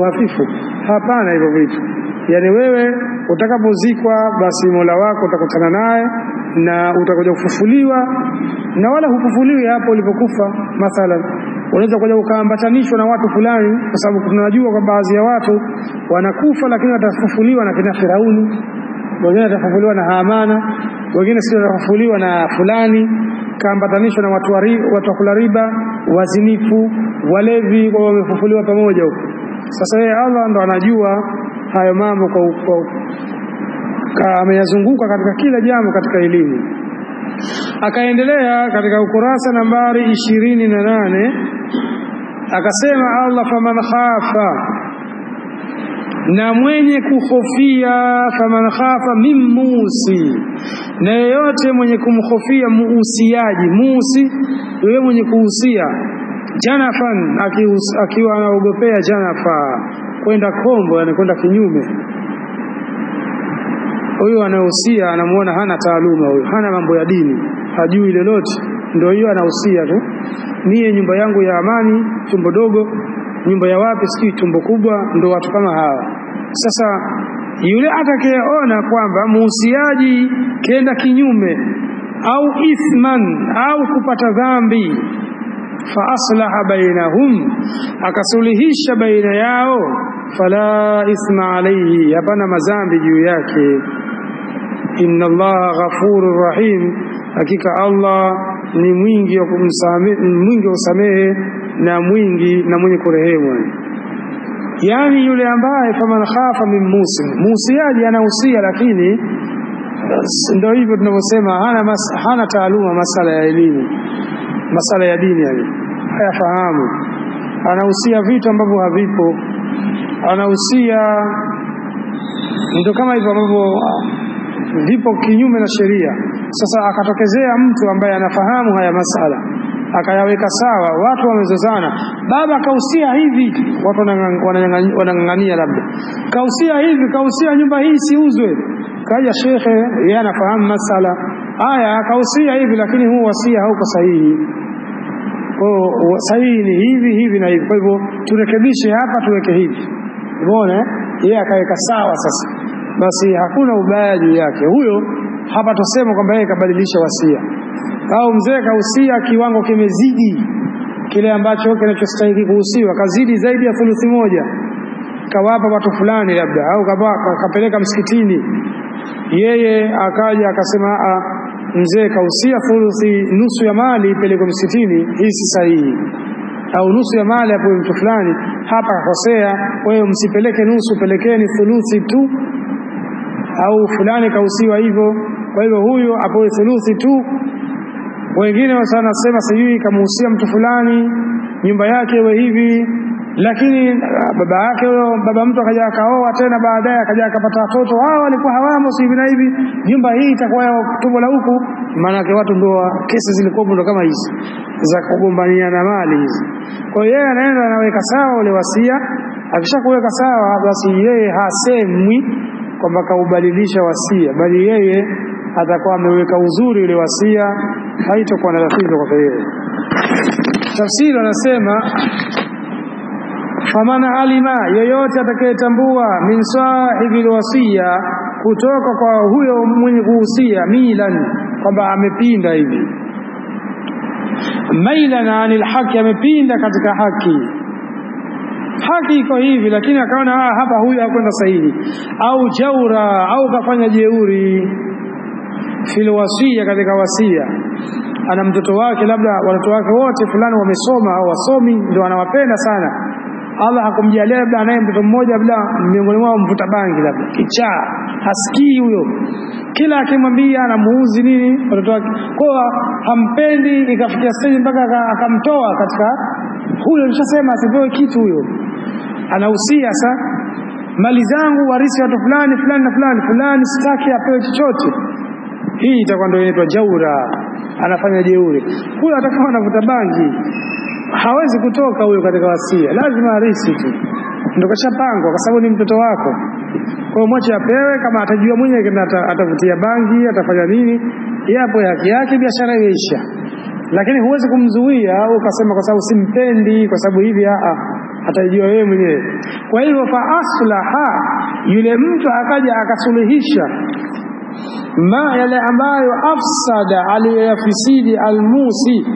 hafifu. Hapana hivyo vitu. Yani wewe utakapozikwa basi Mola wako utakutana naye na utakuja kufufuliwa, na wala hukufuliwi hapo ulipokufa. Mathalan unaweza kuja ukaambatanishwa na watu fulani, kwa sababu tunajua kwa baadhi ya watu wanakufa lakini watafufuliwa na kina Firauni, wengine watafufuliwa na Hamana, wengine sio watafufuliwa na fulani, kaambatanishwa na watu wa kula riba, wazinifu, walevi, kwa wamefufuliwa pamoja huko. Sasa yeye Allah ndo anajua hayo mambo ameyazunguka katika kila jambo katika elimu. Akaendelea katika ukurasa nambari 28 akasema Allah, faman khafa, na mwenye kukhofia, faman khafa min musi, na yeyote mwenye kumkhofia muusiaji. Musi yule mwenye kuhusia, janafan akiwa anaogopea janafa, kwenda kombo, yani kwenda kinyume. Huyo anahusia anamuona hana taaluma, huyo hana mambo ya dini, hajui lolote, ndio hiyo anahusia tu. Mie nyumba yangu ya amani tumbo dogo, nyumba ya wapi siki tumbo kubwa, ndio watu kama hawa. Sasa yule atakayeona kwamba muhusiaji kenda kinyume au ithman au kupata dhambi, fa aslaha bainahum, akasuluhisha baina yao, fala isma alayhi, hapana madhambi juu yake. Inna Allaha ghafurur rahim, hakika Allah ni mwingi wa kumsamehe, mwingi wa kusamehe na mwingi na mwenye kurehemu. Yani yule ambaye faman khafa min musiaji anahusia, lakini ndio hivyo tunavyosema hana taaluma masala ya elimu, masala ya dini, yani hayafahamu. Anahusia vitu ambavyo havipo, anahusia ndio kama hivyo ambavyo vipo kinyume na sheria. Sasa akatokezea mtu ambaye anafahamu haya masala, akayaweka sawa, watu wamezozana, baba kausia hivi, watu wanangangania, labda kausia hivi, kausia nyumba hii siuzwe. Kaja shekhe, yeye anafahamu masala haya, kausia hivi, lakini huu wasia hauko sahihi. Kwa sahihi ni hivi na hivi, kwa hivyo turekebishe hapa, tuweke hivi. Umeona? Yeye akaweka sawa. Sasa basi hakuna ubaya juu yake huyo. Hapa tuseme kwamba yeye kabadilisha wasia, au mzee kausia kiwango kimezidi kile ambacho kinachostahili kuhusiwa, kazidi zaidi ya thuluthi moja, kawapa watu fulani labda, au kapeleka msikitini. Yeye akaja akasema mzee kausia thuluthi, nusu ya mali ipelekwe msikitini, hii si sahihi. Au nusu ya mali hapo mtu fulani, hapa kakosea, wewe msipeleke nusu, pelekeni thuluthi tu. Au fulani kausiwa hivyo, kwa hivyo huyo apoe thuluthi tu. Wengine wanasema sijui kamuhusia mtu fulani nyumba yake iwe hivi, lakini baba yake baba mtu akaja akaoa tena baadaye akaja akapata watoto, hao walikuwa hawamo hivi na hivi, nyumba hii itakuwa tumbo la huku. Maana yake watu ndio kesi zilikuwa ndo kama hizi za kugombania na mali hizi. Kwa hiyo yeye anaenda anaweka sawa ule wasia, akishakuweka sawa basi yeye hasemwi kwamba kaubadilisha wasia, bali yeye atakuwa ameweka uzuri ule wasia, haitakuwa na tatizo kwa yeye. Tafsiri anasema famana alima, yoyote atakayetambua min sahibil wasiya, kutoka kwa huyo mwenye kuhusia, milan, kwamba amepinda hivi, mailan anil haki, amepinda katika haki, haki iko hivi lakini akaona hapa huyu hakwenda sahihi, au jaura, au kafanya jeuri fil wasiya, katika wasia. Ana mtoto wake, labda watoto wake wote fulani wamesoma au wasomi, ndio anawapenda sana, Allah hakumjalia labda anaye mtoto mmoja labda miongoni mwao mvuta bangi, labda kichaa, hasikii huyo, kila akimwambia anamuuzi nini watoto wake, kwa hampendi, ikafikia stage mpaka akamtoa katika huyo, nishasema asipewe kitu huyo. Anahusia sasa, mali zangu warisi watu fulani fulani na fulani fulani, sitaki apewe chochote. Hii itakuwa ndio inaitwa jaura, anafanya jeuri. Huyo atakuwa anavuta bangi, hawezi kutoka huyo katika wasia, lazima arisi tu, ndio kashapangwa kwa sababu ni mtoto wako. Kwa hiyo mwache apewe, kama atajua mwenyewe kama atavutia bangi, atafanya nini, yapo haki yake, biashara imeisha. Lakini huwezi kumzuia au ukasema kwa sababu simpendi, kwa sababu hivi, atajua yeye mwenyewe. Kwa hivyo fa aslaha, yule mtu akaja akasuluhisha ma yale ambayo afsada, aliyafisidi, almusi,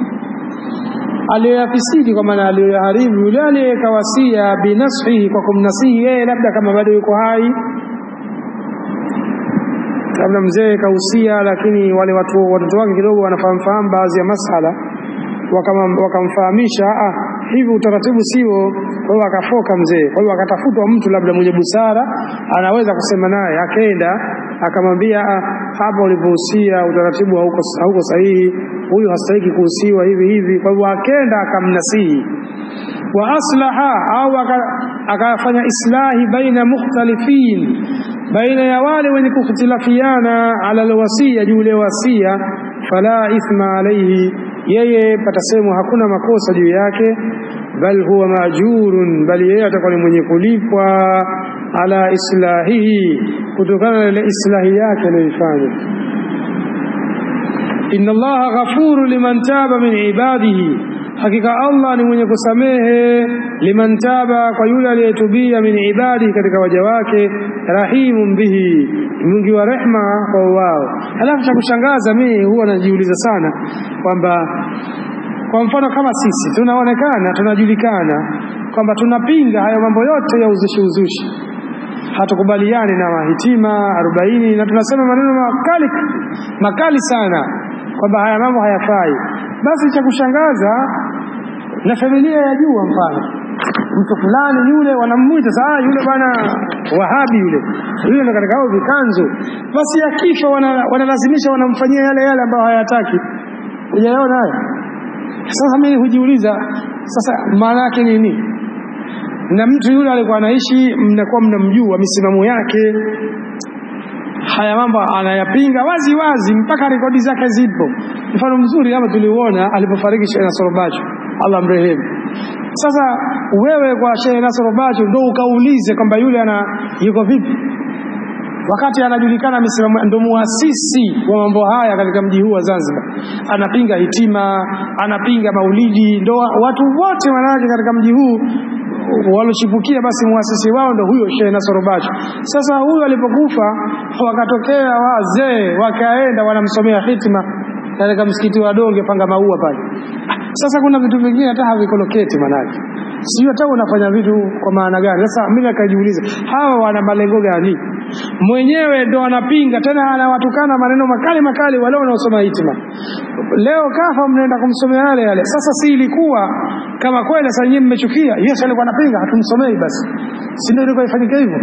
aliyafisidi kwa maana aliyoharibu yule aliyeka wasia, binasihi, kwa kumnasihi yeye, labda kama bado yuko hai, labda mzee kausia lakini wale watoto wake kidogo wanafahamu baadhi ya masala, wakamfahamisha hivi utaratibu sio, kwa hiyo akafoka mzee. Kwa hiyo akatafutwa mtu labda mwenye busara anaweza kusema naye, akaenda akamwambia hapa ulipohusia utaratibu hauko sahihi, huyu hastahili kuhusiwa hivi hivi. Kwa hivyo akaenda akamnasihi, wa aslaha, au akafanya islahi baina mukhtalifin, baina ya wale wenye kukhtilafiana, ala alwasiya, juu ya wasia, fala ithma alayhi, yeye patasemwa hakuna makosa juu yake, bal huwa maajurun, bali yeye atakuwa ni mwenye kulipwa, ala islahihi, kutokana na ile islahi yake aliyofanya. Inna Allaha ghafuru liman taba min ibadihi, hakika Allah ni mwenye kusamehe, liman taba, kwa yule aliyetubia, min ibadihi, katika waja wake, rahimun bihi, mwingi wa rehma kwa wao. Alafu cha kushangaza, mimi huwa najiuliza sana kwamba kwa mfano kama sisi tunaonekana tunajulikana kwamba tunapinga hayo mambo yote ya uzushi, hatukubaliani na mahitima 40, na tunasema maneno makali sana kwamba haya mambo hayafai. Basi cha kushangaza, na familia yajua, mfano mtu fulani yule wanamuita sasa, yule bwana Wahabi yule ndo katika hao vikanzo, basi akifa wanalazimisha wanamfanyia yale ambayo hayataki. Unaona haya? Sasa mimi hujiuliza, sasa maana yake nini? Na mtu yule alikuwa anaishi, mnakuwa mnamjua misimamo yake, haya mambo anayapinga wazi wazi, mpaka rekodi zake zipo. Mfano mzuri hapa tuliuona alipofariki Sheikh Nasr Bacho, Allah mrehemu. Sasa wewe kwa Sheikh Nasr Bacho ndio ukaulize kwamba yule yuko vipi, wakati anajulikana misimamo, ndio muasisi wa mambo haya katika mji huu wa Zanzibar. Anapinga hitima, anapinga maulidi, ndio watu wote wanawake katika mji huu walochipukia, basi muasisi wao ndio huyo Sheikh Nasr Bacho. Sasa huyo alipokufa, wakatokea wazee wakaenda wanamsomea hitima katika msikiti wa Donge Panga Maua pale. Sasa kuna vitu vingine hata havikoloketi, manake sio hata unafanya vitu kwa maana gani. Sasa mimi nikajiuliza, hawa wana malengo gani? Mwenyewe ndo anapinga, tena anawatukana maneno makali wale wanaosoma hitima. Leo kafa, mnaenda kumsomea yale. Sasa si ilikuwa kama kweli sasa nyinyi mmechukia Yesu alikuwa anapinga, hatumsomei basi, si ndio ilikuwa ifanyike hivyo?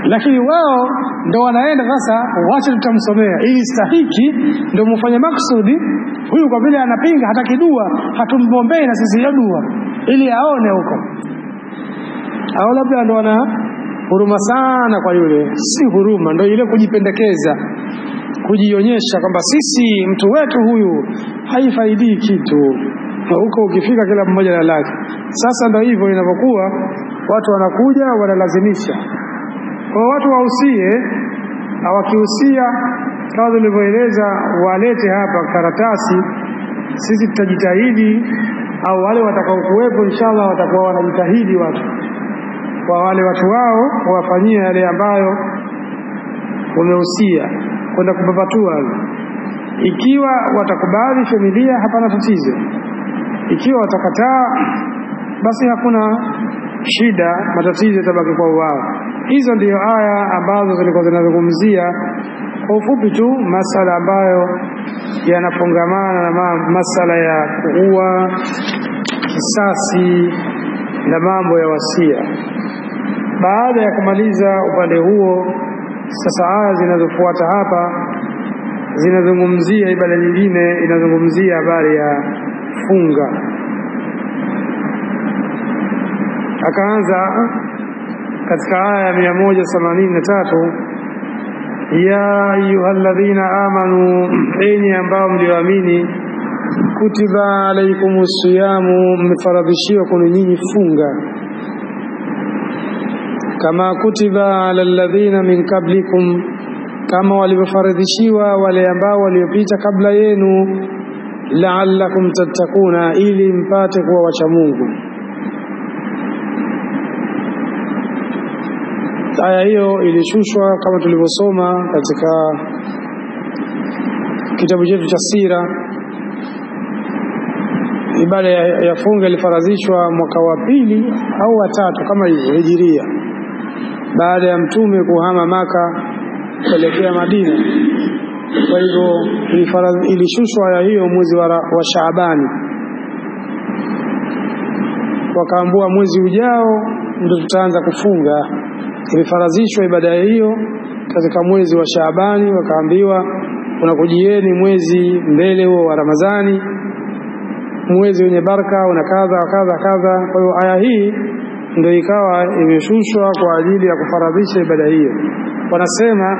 Lakini wao ndo wanaenda sasa, wacha tutamsomea ili stahiki, ndo mfanye maksudi huyu, kwa vile anapinga hata kidua hatumbombei na sisi hiyo dua. ili aone huko. Au labda ndo ana huruma sana kwa yule. Si huruma, ndo ile kujipendekeza, kujionyesha kwamba sisi mtu wetu huyu haifaidi kitu. Huko ukifika kila mmoja na lake. Sasa ndo hivyo inapokuwa, watu wanakuja wanalazimisha. Kwa watu wahusie, na wakihusia kama tulivyoeleza, walete hapa karatasi, sisi tutajitahidi, au wale watakao kuwepo inshallah watakuwa wanajitahidi watu kwa wale watu wao wafanyie yale ambayo wamehusia kwenda kubabatua. Ikiwa watakubali familia, hapana tatizo. Ikiwa watakataa, basi hakuna shida, matatizo yatabaki kwa wao. Hizo ndio aya ambazo zilikuwa zinazungumzia kwa ufupi tu masala ambayo yanafungamana na masala ya kuua, kisasi na mambo ya wasia. Baada ya kumaliza upande huo, sasa aya zinazofuata hapa zinazungumzia ibada nyingine, inazungumzia habari ya funga. Akaanza katika aya 183, ya ayyuhalladhina amanu, enyi ambao mlioamini, kutiba alaykumus siyamu, mmefaradhishiwa kwenu nyinyi funga, kama kutiba alal ladhina min qablikum, kama walivyofaradhishiwa wale ambao waliopita kabla yenu, la'allakum tattakuna, ili mpate kuwa wacha Mungu. Aya hiyo ilishushwa kama tulivyosoma katika kitabu chetu cha sira. Ibada ya funga ilifaradhishwa mwaka wa 2 au wa 3 kama hiyo hijiria, baada ya mtume kuhama Maka kuelekea Madina. Kwa hivyo ilishushwa aya hiyo mwezi wa Shaabani. Wakaambua mwezi ujao ndio tutaanza kufunga. Ilifaradhishwa ibada hiyo katika mwezi wa Shaabani. Wakaambiwa unakujieni mwezi mbele huo wa Ramadhani, mwezi wenye baraka, una kadha kadha kadha. Kwa hiyo aya hii ndio ikawa imeshushwa kwa ajili ya kufaradhisha ibada hiyo. Wanasema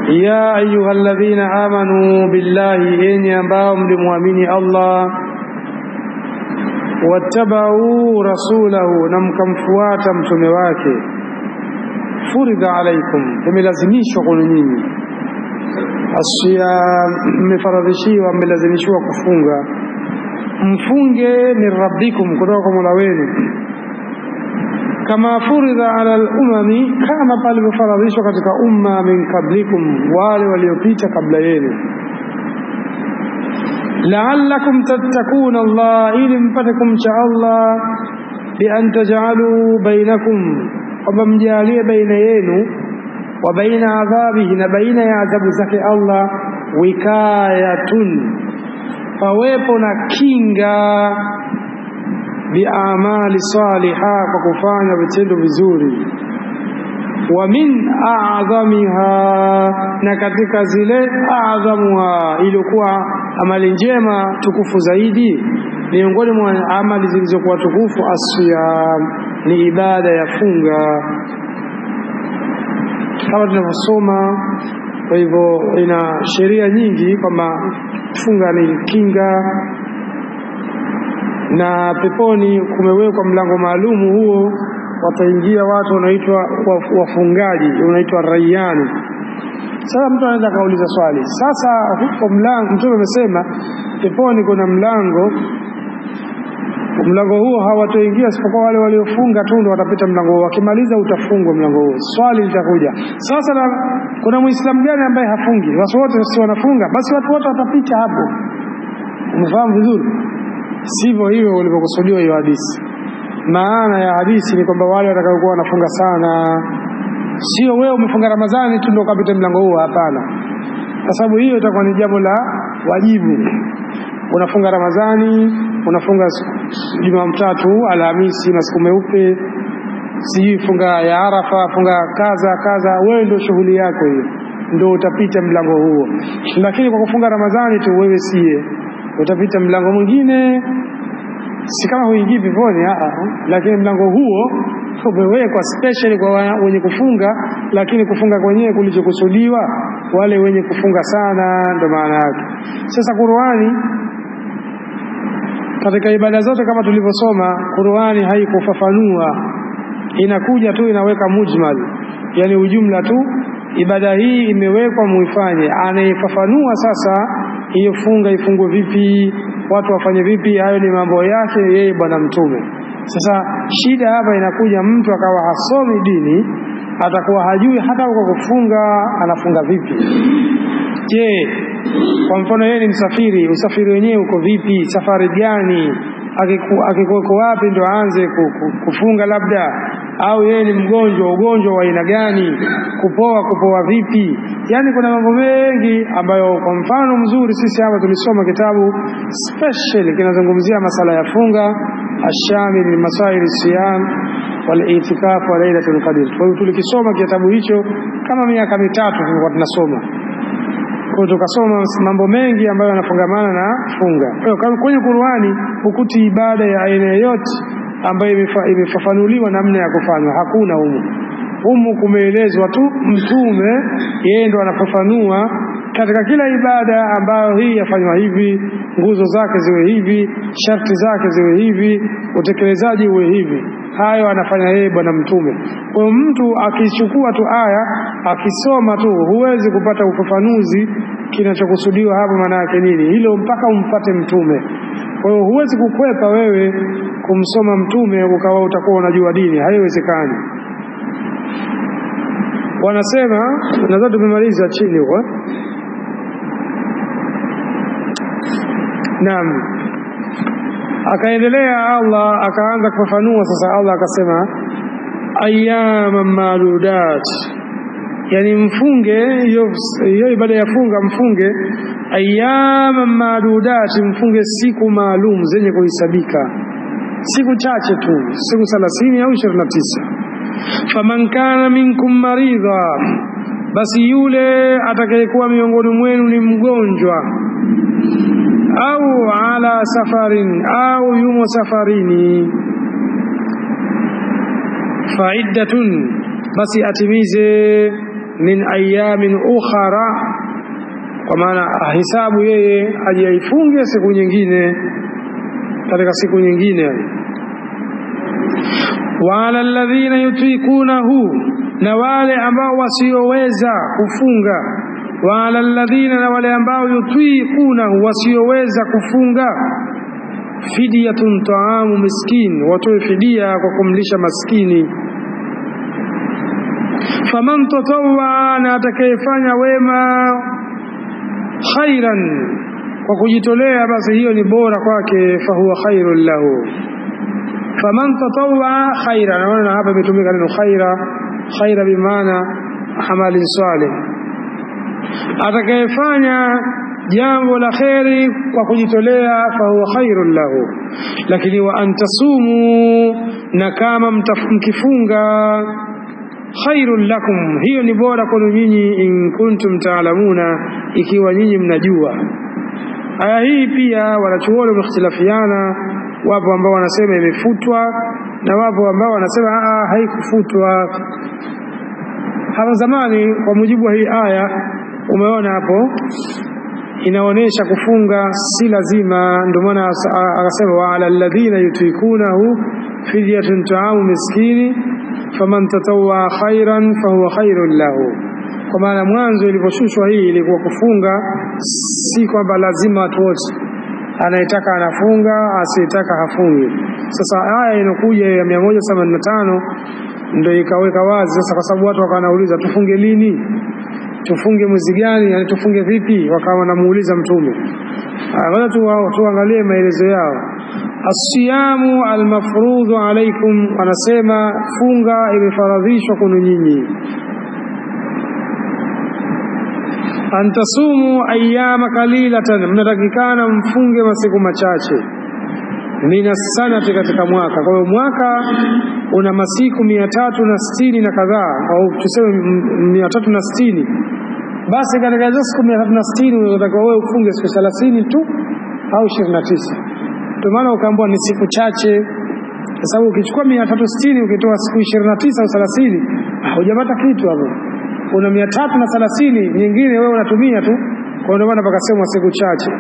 ya ayyuhalladhina amanu billahi, enyi ambao mlimwamini Allah, wattabau rasulahu, na mkamfuata mtume wake, furidha alaikum, imelazimishwa kwenu nyinyi, asiyam, mmefaradhishiwa, mmelazimishwa kufunga, mfunge min rabbikum, kutoka kwa Mola wenu, kama furidha ala al-umami, kama palivyofaradhishwa katika umma min qablikum, wale waliopita kabla yenu, la'allakum tattakuna Allah, ili mpate kumcha Allah, bi an taj'alu bainakum, kwamba mjalie baina yenu, wa baina adhabihi, na baina ya adhabu zake Allah, wikayatun, pawepo na kinga, bi'amali salihah, kwa kufanya vitendo vizuri, wa min a'dhamiha, na katika zile a'dhamuha, ilikuwa amali njema tukufu zaidi, miongoni mwa amali zilizokuwa tukufu, asiyam, ni ibada ya funga, kama tunavyosoma. Kwa hivyo ina sheria nyingi kwamba funga ni kinga, na peponi kumewekwa mlango maalumu, huo wataingia watu wanaitwa wafungaji, unaitwa Rayyan. Sasa mtu anaweza kauliza swali, sasa huko mlango, mtume amesema peponi kuna mlango huo hawatoingia isipokuwa wale waliofunga tu ndio watapita mlango huo, wakimaliza utafungwa mlango huo. Swali litakuja, sasa kuna muislamu gani ambaye hafungi? Watu wote si wanafunga, basi watu wote watapita hapo. Umefahamu vizuri? Sivyo hivyo ulivyokusudiwa hiyo hadithi. Maana ya hadithi ni kwamba wale watakaokuwa wanafunga sana, sio wewe umefunga Ramadhani tu ndio ukapita mlango huo, hapana. Kwa sababu hiyo itakuwa ni jambo la wajibu. Unafunga Ramadhani, unafunga Jumatatu, Alhamisi, masiku meupe, sijui funga ya Arafa, funga kaza, wewe ndio shughuli yako hiyo, ndio utapita mlango huo. Lakini kwa kufunga Ramadhani tu wewe siye, utapita mlango mwingine si kama huingii peponi, lakini mlango huo umewekwa special kwa wenye kufunga, lakini kufunga kwenyewe kulichokusudiwa wale wenye kufunga sana, ndo maana yake. Sasa Qur'ani katika ibada zote kama tulivyosoma, Qur'ani haikufafanua, inakuja tu inaweka mujmal, yani ujumla tu, ibada hii imewekwa muifanye. Anayefafanua sasa hiyo funga ifungwe vipi, watu wafanye vipi, hayo ni mambo yake yeye bwana mtume. Sasa shida hapa inakuja mtu akawa hasomi dini, atakuwa hajui hata kwa kufunga anafunga vipi. Je, kwa mfano yeye ni msafiri, usafiri wenyewe uko vipi, safari gani, akikuwa wapi ndo aanze kufunga labda, au yeye ni mgonjwa, ugonjwa wa aina gani, kupoa vipi. Yani kuna mambo mengi ambayo, kwa mfano mzuri sisi hapa tulisoma kitabu special kinazungumzia masala ya funga, ashamil min masail siyam wal itikaf wa lailatul qadr. Kwa hiyo tulikisoma kitabu hicho kama miaka mitatu tulikuwa tunasoma. Kwa tukasoma mambo mengi ambayo yanafungamana na funga. Kwa hiyo kwenye Qur'ani hukuti ibada ya aina yote ambayo imefafanuliwa namna ya kufanywa, hakuna humu kumeelezwa tu mtume yeye ndo anafafanua katika kila ibada ambayo hii yafanywa hivi, nguzo zake ziwe hivi, sharti zake ziwe hivi, utekelezaji uwe hivi. Hayo anafanya yeye bwana mtume. Kwa mtu akichukua tu aya akisoma tu, huwezi kupata ufafanuzi kinachokusudiwa hapo maana yake nini. Hilo mpaka umpate mtume. Kwa hiyo huwezi kukwepa wewe kumsoma mtume ukawa utakuwa unajua dini, haiwezekani. Wanasema nadhani tumemaliza chini huko. Naam. Akaendelea Allah akaanza kufafanua sasa. Allah akasema ayyaman maludat, yani mfunge hiyo ibada ya funga, mfunge ayyaman maludat, mfunge siku maalum zenye kuhesabika, siku chache tu, siku 30 au 29. Faman kana minkum maridha, basi yule atakayekuwa miongoni mwenu ni mgonjwa, au ala safarin, au yumo safarini, faiddatun, basi atimize min ayamin ukhara, kwa maana hisabu yeye ajifunge siku nyingine katika siku nyingine. Wala alladhina yutikunahu, na wale ambao wasioweza kufunga, wala alladhina, na wale ambao yutikunahu, wasioweza kufunga, fidyatun ta'amu miskin, watoe fidia kwa kumlisha maskini. Faman tatawwa, na atakayefanya wema, khairan, kwa kujitolea, basi hiyo ni bora kwake, fahuwa khairul lahu. Faman tatawwa khairan, naona hapa imetumika neno khaira bimaana amali salih. Atakayefanya jambo la khairi kwa kujitolea, fahuwa khairul lahu. Lakini wa antasumu, na kama mkifunga, khairul lakum, hiyo ni bora kwenu nyinyi, in kuntum ta'lamuna, ikiwa nyinyi mnajua. Aya hii pia wanachuoni wamehitilafiana. Wapo ambao wanasema imefutwa na wapo ambao wanasema haikufutwa. Hapo zamani kwa mujibu wa hii aya, umeona hapo inaonesha kufunga si lazima, ndio maana akasema wa ala alladhina yutikunahu fidyatun ta'amu miskini faman tatawwa khairan fahuwa khairul lahu. Kwa maana mwanzo iliposhushwa hii ilikuwa kufunga si kwamba lazima watu wote, anayetaka anafunga, asiyetaka hafungi. Sasa aya inakuja ya 185 ndio ikaweka wazi sasa, kwa sababu watu wakanauliza tufunge lini, tufunge mwezi gani, yani tufunge vipi, wakawa wanamuuliza mtume. Ngoja tuangalie maelezo yao. As-siyamu al-mafrudhu alaykum, anasema funga imefaradhishwa kwenu nyinyi. Antasumu ayyama qalilatan, mnatakikana mfunge masiku machache, minas sanati, katika mwaka. Kwa hiyo mwaka una masiku 360 na kadhaa, au tuseme 360. Basi katika hizo siku 360 unataka wewe ufunge siku 30 tu au 29. Ndio maana ukaambiwa ni siku chache, kwa sababu ukichukua 360 ukitoa siku 29 au 30 hujapata kitu hapo. Una 330 nyingine wewe unatumia tu. Kwa ndio maana pakasema siku chache.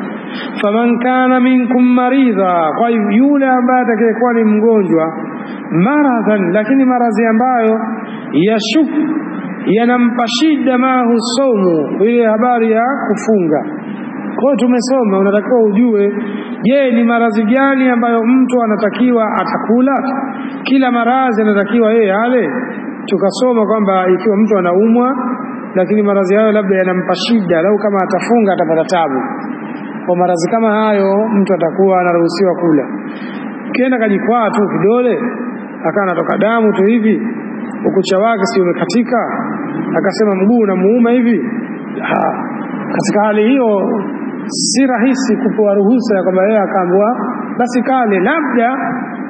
Faman kana minkum maridha, kwa yule ambaye atakayekuwa ni mgonjwa, maradhan, lakini maradhi ambayo yashuk yanampa shida mahu saumu, ile habari ya kufunga. Kwa hiyo tumesoma, unatakiwa ujue, je, ni maradhi gani ambayo mtu anatakiwa atakula? Kila maradhi anatakiwa yeye ale. Tukasoma kwamba ikiwa mtu anaumwa lakini maradhi hayo labda yanampa shida, lau kama atafunga atapata tabu, kwa maradhi kama hayo mtu atakuwa anaruhusiwa kula. Kienda kajikwaa tu kidole akawa anatoka damu tu hivi, ukucha wake si umekatika, akasema mguu unamuuma hivi, katika hali hiyo si rahisi kupewa ruhusa ya kwamba yeye akaambiwa basi kale. Labda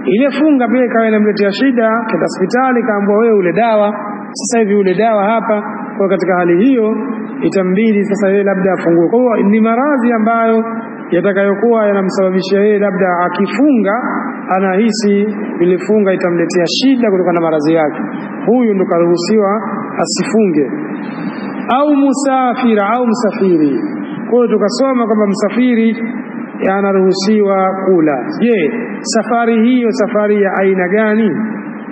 ile funga pia ikawa inamletea shida, kenda hospitali kaambiwa wewe ule dawa, sasa hivi ule dawa hapa. Kwa katika hali hiyo itambidi sasa yeye labda afungue. Kwa hiyo ni maradhi ambayo yatakayokuwa yanamsababisha yeye labda akifunga anahisi ile funga itamletea shida kutokana na maradhi yake, huyu ndo karuhusiwa asifunge. Au musafira, au msafiri. Kwa hiyo tukasoma kwamba msafiri anaruhusiwa kula. Je, safari hiyo safari ya aina gani?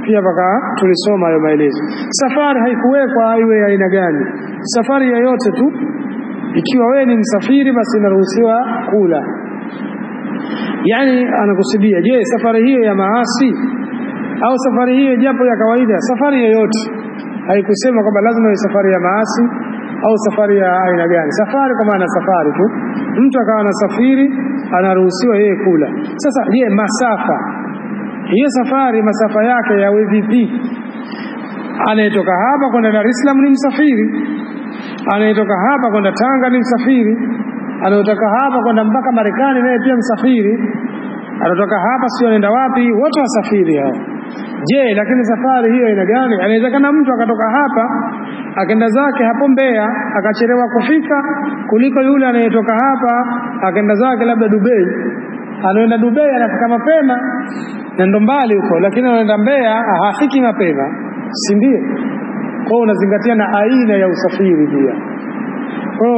Pia baka tulisoma hayo maelezo. Safari haikuwekwa iwe aina gani, safari yoyote tu. Ikiwa wewe ni msafiri basi unaruhusiwa kula. Yani anakusudia, je, safari hiyo ya maasi au safari hiyo japo ya kawaida? Safari yoyote, haikusema kwamba lazima ni safari ya maasi au safari ya aina gani. Safari kwa maana safari tu, mtu akawa anasafiri anaruhusiwa yeye kula. Sasa je, masafa, hiyo safari masafa yake yawe vipi? Anayetoka hapa kwenda Dar es Salaam ni msafiri, anayetoka hapa kwenda Tanga ni msafiri, anayetoka hapa kwenda mpaka Marekani naye pia msafiri, anatoka hapa sio anaenda wapi, wote wasafiri hao. Je, lakini safari hiyo ina gani? Inawezekana mtu akatoka hapa akaenda zake hapo Mbeya akachelewa kufika kuliko yule anayetoka hapa akaenda zake labda Dubai. Anaenda Dubai anafika mapema na ndo mbali huko, lakini anaenda Mbeya hafiki mapema, si ndio? Kwa unazingatia na aina ya usafiri pia. Kwa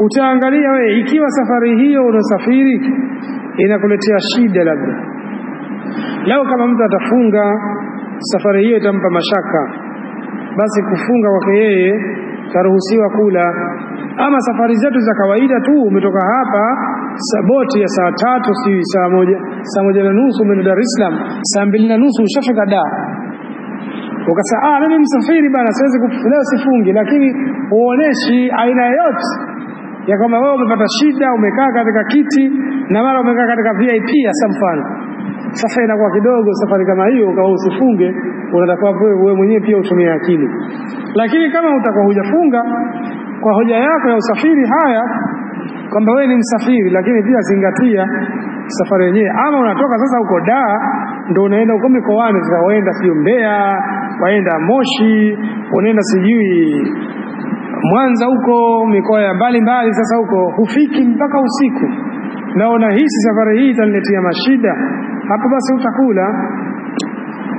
utaangalia wewe, ikiwa safari hiyo unasafiri inakuletea shida, labda lao kama mtu atafunga safari hiyo itampa mashaka, basi kufunga kwake yeye taruhusiwa kula. Ama safari zetu za kawaida tu, umetoka hapa boti ya saa 3 si saa 1, saa 1:30 umeenda Dar es Salaam, saa 2:30 ushafika Dar. Ukasema mimi msafiri bana, siwezi leo sifungi, lakini uoneshi aina yote ya kama wewe umepata shida, umekaa katika kiti na mara umekaa katika VIP hasa mfano. Sasa inakuwa kidogo safari kama hiyo ukawa usifunge, unatakiwa wewe mwenyewe pia utumie akili. Lakini kama utakuwa hujafunga kwa hoja yako ya usafiri haya kwamba wewe ni msafiri, lakini pia zingatia safari yenyewe. Ama unatoka sasa huko Dar ndio unaenda huko mikoani, sasa waenda sio Mbeya, waenda Moshi, unaenda sijui Mwanza huko, mikoa ya mbali mbali, sasa huko hufiki mpaka usiku na unahisi safari hii itaniletea mashida, hapo basi utakula.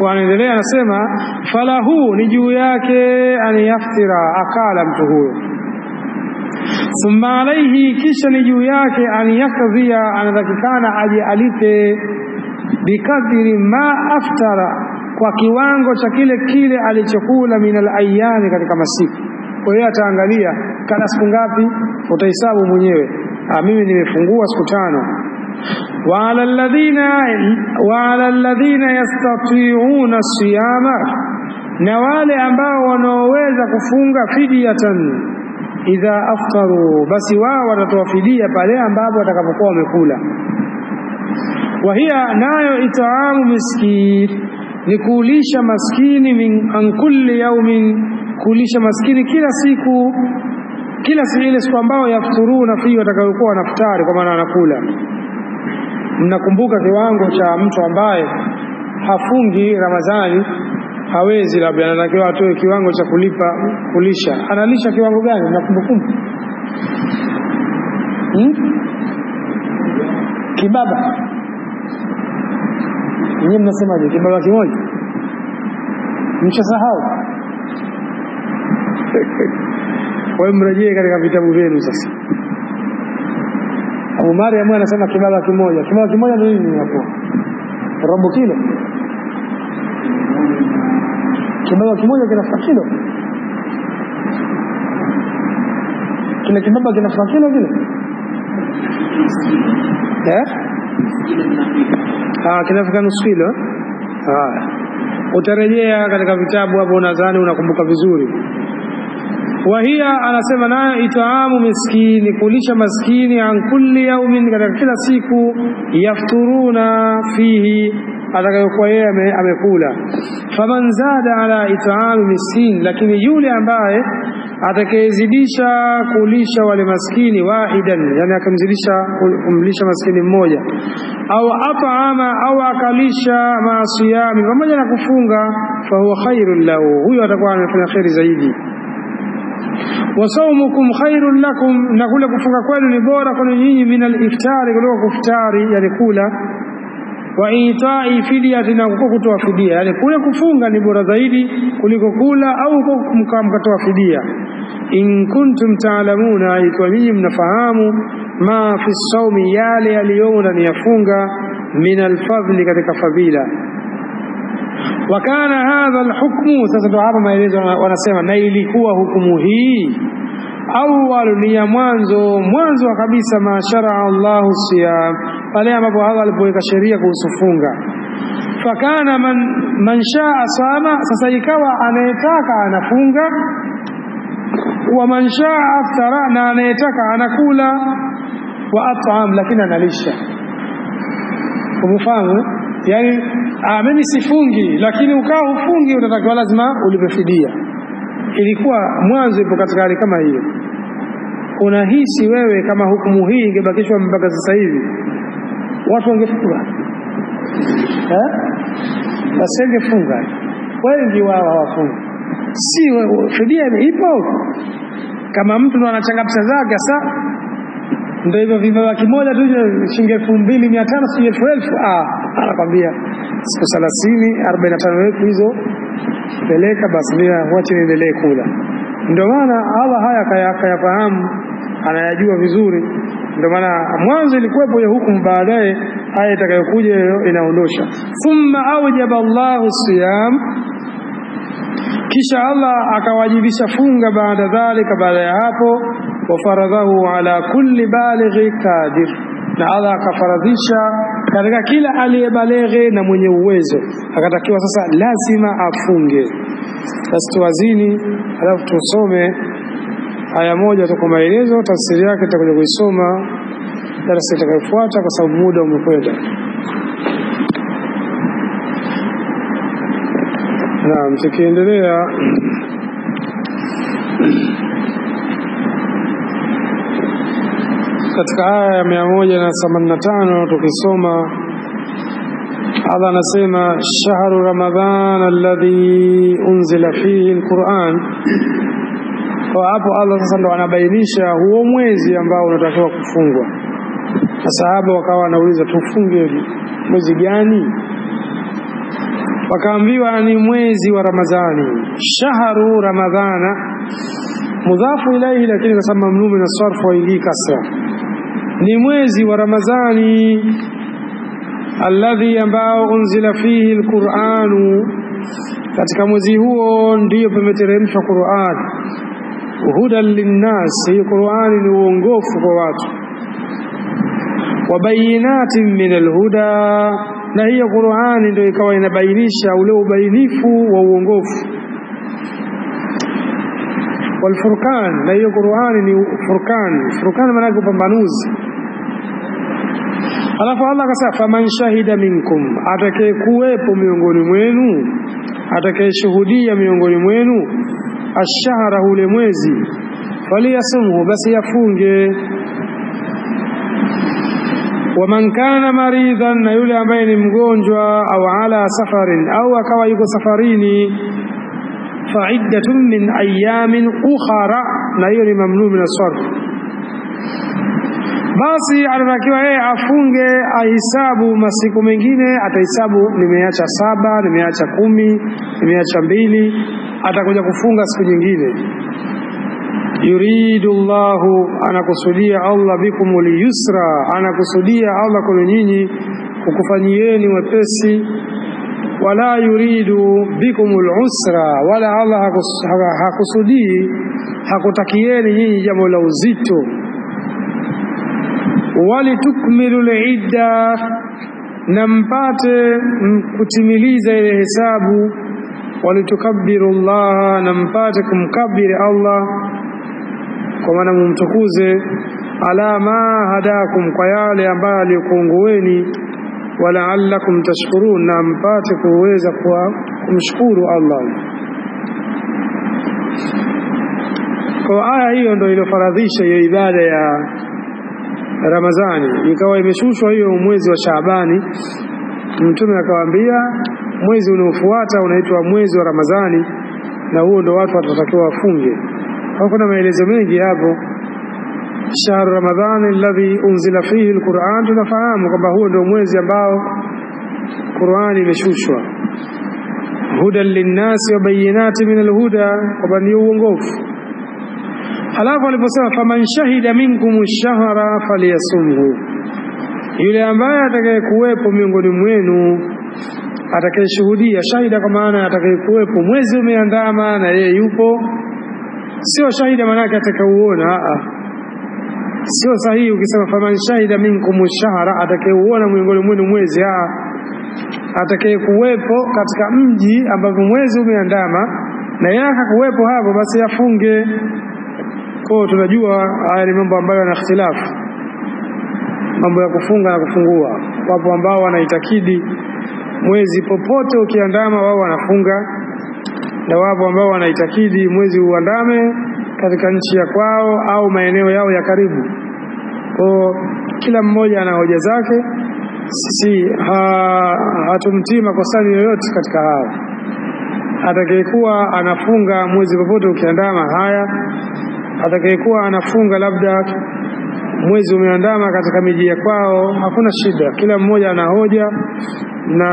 Wanaendelea anasema falahu, ni juu yake aniyaftira, akala mtu huyo. Thumma alayhi, kisha ni juu yake aniyakdhia, anatakikana aje alipe bikadri ma aftara, kwa kiwango cha kile alichokula minal ayyami, katika masiku. Kwa hiyo ataangalia kana siku ngapi, utahesabu mwenyewe. Mimi nimefungua siku 5. Wa ala alladhina yastati'una siyama, na wale ambao wanaoweza kufunga fidyatan idha aftaru, basi wao watatoa fidia pale ambapo watakapokuwa wamekula. Wa hiya, nayo itaamu miskin, ni kulisha maskini min an kulli yawmin, kulisha maskini kila siku, ile siku ambao yafturuna fi, watakayokuwa wanaftari, kwa maana anakula. Mnakumbuka kiwango cha mtu ambaye hafungi Ramadhani, hawezi, labda anatakiwa atoe kiwango cha kulisha. Analisha kiwango gani? Mnakumbuka? Kibaba Nyinyi mnasemaje kibaba kimoja? Mshasahau? Kwa hiyo mrejee katika vitabu vyenu sasa. Abu Maryam anasema kibaba kimoja. Kibaba kimoja ndio nini hapo? Robo kilo. Kibaba kimoja kinafika kilo. Kile kibaba kinafika kilo kile. Kinafika nusu kilo. Utarejea katika vitabu hapo, nadhani unakumbuka vizuri. Wahia anasema nayo itaamu miskini, kulisha maskini, an kulli yaumin, katika kila siku, yafturuna fihi, atakayokuwa yeye amekula. Faman zada ala itaamu miskin, lakini yule ambaye atakayezidisha kulisha wale maskini wahidan, yani akamzidisha kumlisha maskini mmoja, au at'ama, au akalisha maasiyami, pamoja na kufunga, fa huwa khairul lahu, huyo atakuwa amefanya khairi zaidi. Wa sawmukum khairul lakum, na kule kufunga kwenu ni bora kwa nyinyi, min al-iftari, kuliko kuftari, yani kula, wa ita'i fidyati, na kutoa fidia, yani kule kufunga ni bora zaidi kuliko kula au mkatoa fidia. In kuntum ta'lamuna, ikiwa nyinyi mnafahamu, ma fi sawmi, yale yaliyomo ndani ya funga, min al-fadli, katika fadhila. Wa kana hadha al-hukmu, sasa ndio hapa maelezo wanasema, na ilikuwa hukumu hii awwal, ni ya mwanzo kabisa, ma sharaa Allahu siyam, pale ambapo Allah alipoweka sheria kuhusu funga. Fakana man shaa sama, sasa ikawa anayetaka anafunga, wa man shaa aftara, na anayetaka anakula, wa at'am, lakini analisha. Umefahamu? Yani mimi sifungi, lakini ukao ufungi, utatakiwa lazima ulipe fidia. Ilikuwa mwanzo ipo katika hali kama hiyo. Unahisi wewe kama hukumu hii ingebakishwa mpaka sasa hivi, watu wangefunga? Wasingefunga. Wengi wao hawafungi. Si fidia ipo. Kama mtu ndo anachanga pesa zake sasa, ndio hivyo vibaba kimoja tu shilingi 2500, si 1000, anakwambia siku 30 45,000 hizo peleka, basi mimi wacha niendelee kula. Ndio maana Allah haya kayafahamu, anayajua vizuri. Ndio maana mwanzo ilikuwepo ya hukumu, baadaye haya itakayokuja inaondosha. Thumma awjaba Allahu siyam, kisha Allah akawajibisha funga, baada dhalika, baada ya hapo, wa faradhahu ala kulli balighi qadir, na Allah akafaradhisha katika kila aliyebaleghe na mwenye uwezo, akatakiwa sasa lazima afunge. Basi tuwazini, alafu tusome aya moja tu kwa maelezo, tafsiri yake tutakuja kuisoma darasa itakayofuata, kwa sababu muda umekwenda. Naam, tukiendelea katika aya ya 185 tukisoma, Allah anasema shahru ramadhan alladhi unzila fihi alquran. Kwa hapo Allah sasa ndo anabainisha huo mwezi ambao unatakiwa kufungwa. Masahaba wakawa wanauliza, tufunge mwezi gani? Wakaambiwa ni mwezi wa Ramadhani. Shahru ramadhana mudhafu ilayhi, lakini kwa sababu mamnuu na sarfu haingii kasra, ni mwezi wa Ramadhani alladhi, ambao unzila fihi alquranu, katika mwezi huo ndiyo pameteremshwa Qur'an. Hudan linnas, hii Qur'ani ni uongofu kwa watu. Wa bayinatin min alhuda, na hiyo Qur'ani ndio ikawa inabainisha ule ubainifu wa uongofu. Wal furqan, na hiyo Qur'ani ni furqan maana yake upambanuzi. Alafu Allah akasema faman shahida minkum, atakayekuwepo miongoni mwenu, atakayeshuhudia miongoni mwenu, ashhara, ule mwezi, faliyasumhu, basi yafunge. Waman kana maridhan, na yule ambaye ni mgonjwa, au ala safarin, au akawa yuko safarini, fa'iddatun min ayamin ukhra, na hiyo ni mamnuu min as-sarf. basi anatakiwa yeye afunge, ahesabu masiku mengine, atahesabu nimeacha 7, nimeacha 10, nimeacha 2, atakuja kufunga siku nyingine. Yuridu Allahu, anakusudia Allah bikumul yusra, anakusudia Allah kwa nyinyi kukufanyieni wepesi. Wala yuridu bikumul usra, wala Allah hakusudii, hakutakieni nyinyi jambo la uzito. Walitukmilul idda, na mpate kutimiliza ile hesabu. Walitukabbirullaha, na mpate kumkabiri Allah, kwa maana mumtukuze. Ala ma hadakum, kwa yale ambayo alikuongoeni. Wala'allakum tashkurun, na mpate kuweza kumshukuru Allah. Kwa aya hiyo ndio iliyofaradhisha hiyo ibada ya Ramadhani, ikawa imeshushwa hiyo mwezi wa Shaabani. Mtume akawaambia mwezi unaofuata unaitwa mwezi wa Ramadhani, na huo ndio watu watatakiwa wafunge. Kuna maelezo mengi hapo. Shahru Ramadhani alladhi unzila fihi alquran, tunafahamu kwamba huo ndio mwezi ambao Qur'ani imeshushwa. Hudan linnasi wa bayyinatin min alhuda, kwamba ni uongofu. Halafu aliposema faman shahida minkum ash-shahra falyasumhu, yule ambaye atakayekuwepo miongoni mwenu, atakayeshuhudia. Shahida kwa maana atakayekuwepo, mwezi umeandama na yeye yupo, sio shahida maana yake atakayeuona. Sio sahihi ukisema faman shahida minkum ash-shahra, atakayeuona miongoni mwenu mwezi. Atakayekuwepo katika mji ambapo mwezi umeandama na yeye akakuwepo hapo, basi afunge. Kwa tunajua haya ni mambo ambayo yana ikhtilafu, mambo ya kufunga na kufungua. Wapo ambao wanaitakidi mwezi popote ukiandama wao wanafunga, na wapo ambao wanaitakidi mwezi uandame katika nchi ya kwao au maeneo yao ya karibu. Kwa kila mmoja ana hoja zake. Sisi hatumtii makosani yoyote katika hao. Atakayekuwa anafunga mwezi popote ukiandama, haya. Atakayekuwa anafunga labda mwezi umeandama katika miji ya kwao, hakuna shida. Kila mmoja ana hoja, na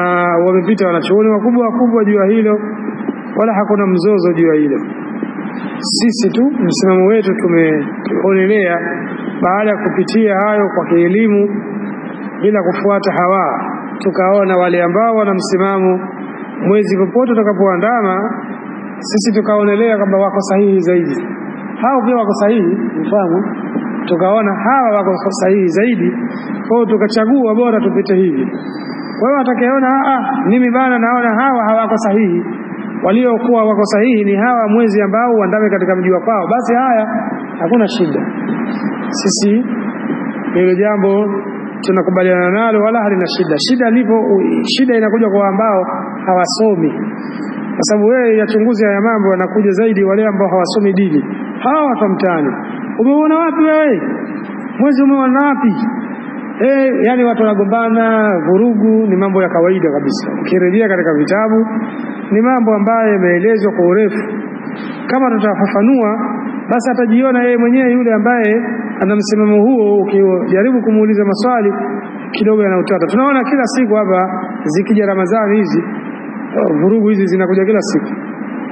wamepita wanachuoni wakubwa juu ya hilo, wala hakuna mzozo juu ya hilo. Sisi tu msimamo wetu tumeonelea baada ya kupitia hayo kwa kielimu bila kufuata hawa, tukaona wale ambao wana msimamo mwezi popote utakapoandama, sisi tukaonelea kwamba wako sahihi zaidi. Hao pia wako sahihi, mfahamu, tukaona hawa wako sahihi zaidi, kwa hiyo tukachagua bora tupite hivi. Kwa hiyo atakayeona mimi bana naona hawa hawako sahihi, waliokuwa wako sahihi ni hawa mwezi ambao uandame katika mji wa kwao, basi haya hakuna shida. Sisi hilo jambo tunakubaliana nalo, wala halina shida. Shida inakuja kwa ambao hawasomi, kwa sababu wewe yachunguzi haya mambo wanakuja zaidi wale ambao hawasomi dini. Hawa watu mtaani, umeona wapi wewe mwezi, umeona wapi? Yani watu wanagombana, vurugu, ni mambo ya kawaida kabisa. Ukirejea katika vitabu ni mambo ambayo yameelezwa kwa urefu. Kama tutafafanua, basi atajiona yeye mwenyewe yule ambaye ana msimamo huo. Ukijaribu kumuuliza maswali kidogo yanautata. Tunaona kila siku hapa zikija Ramadhani hizi, vurugu hizi zinakuja kila siku.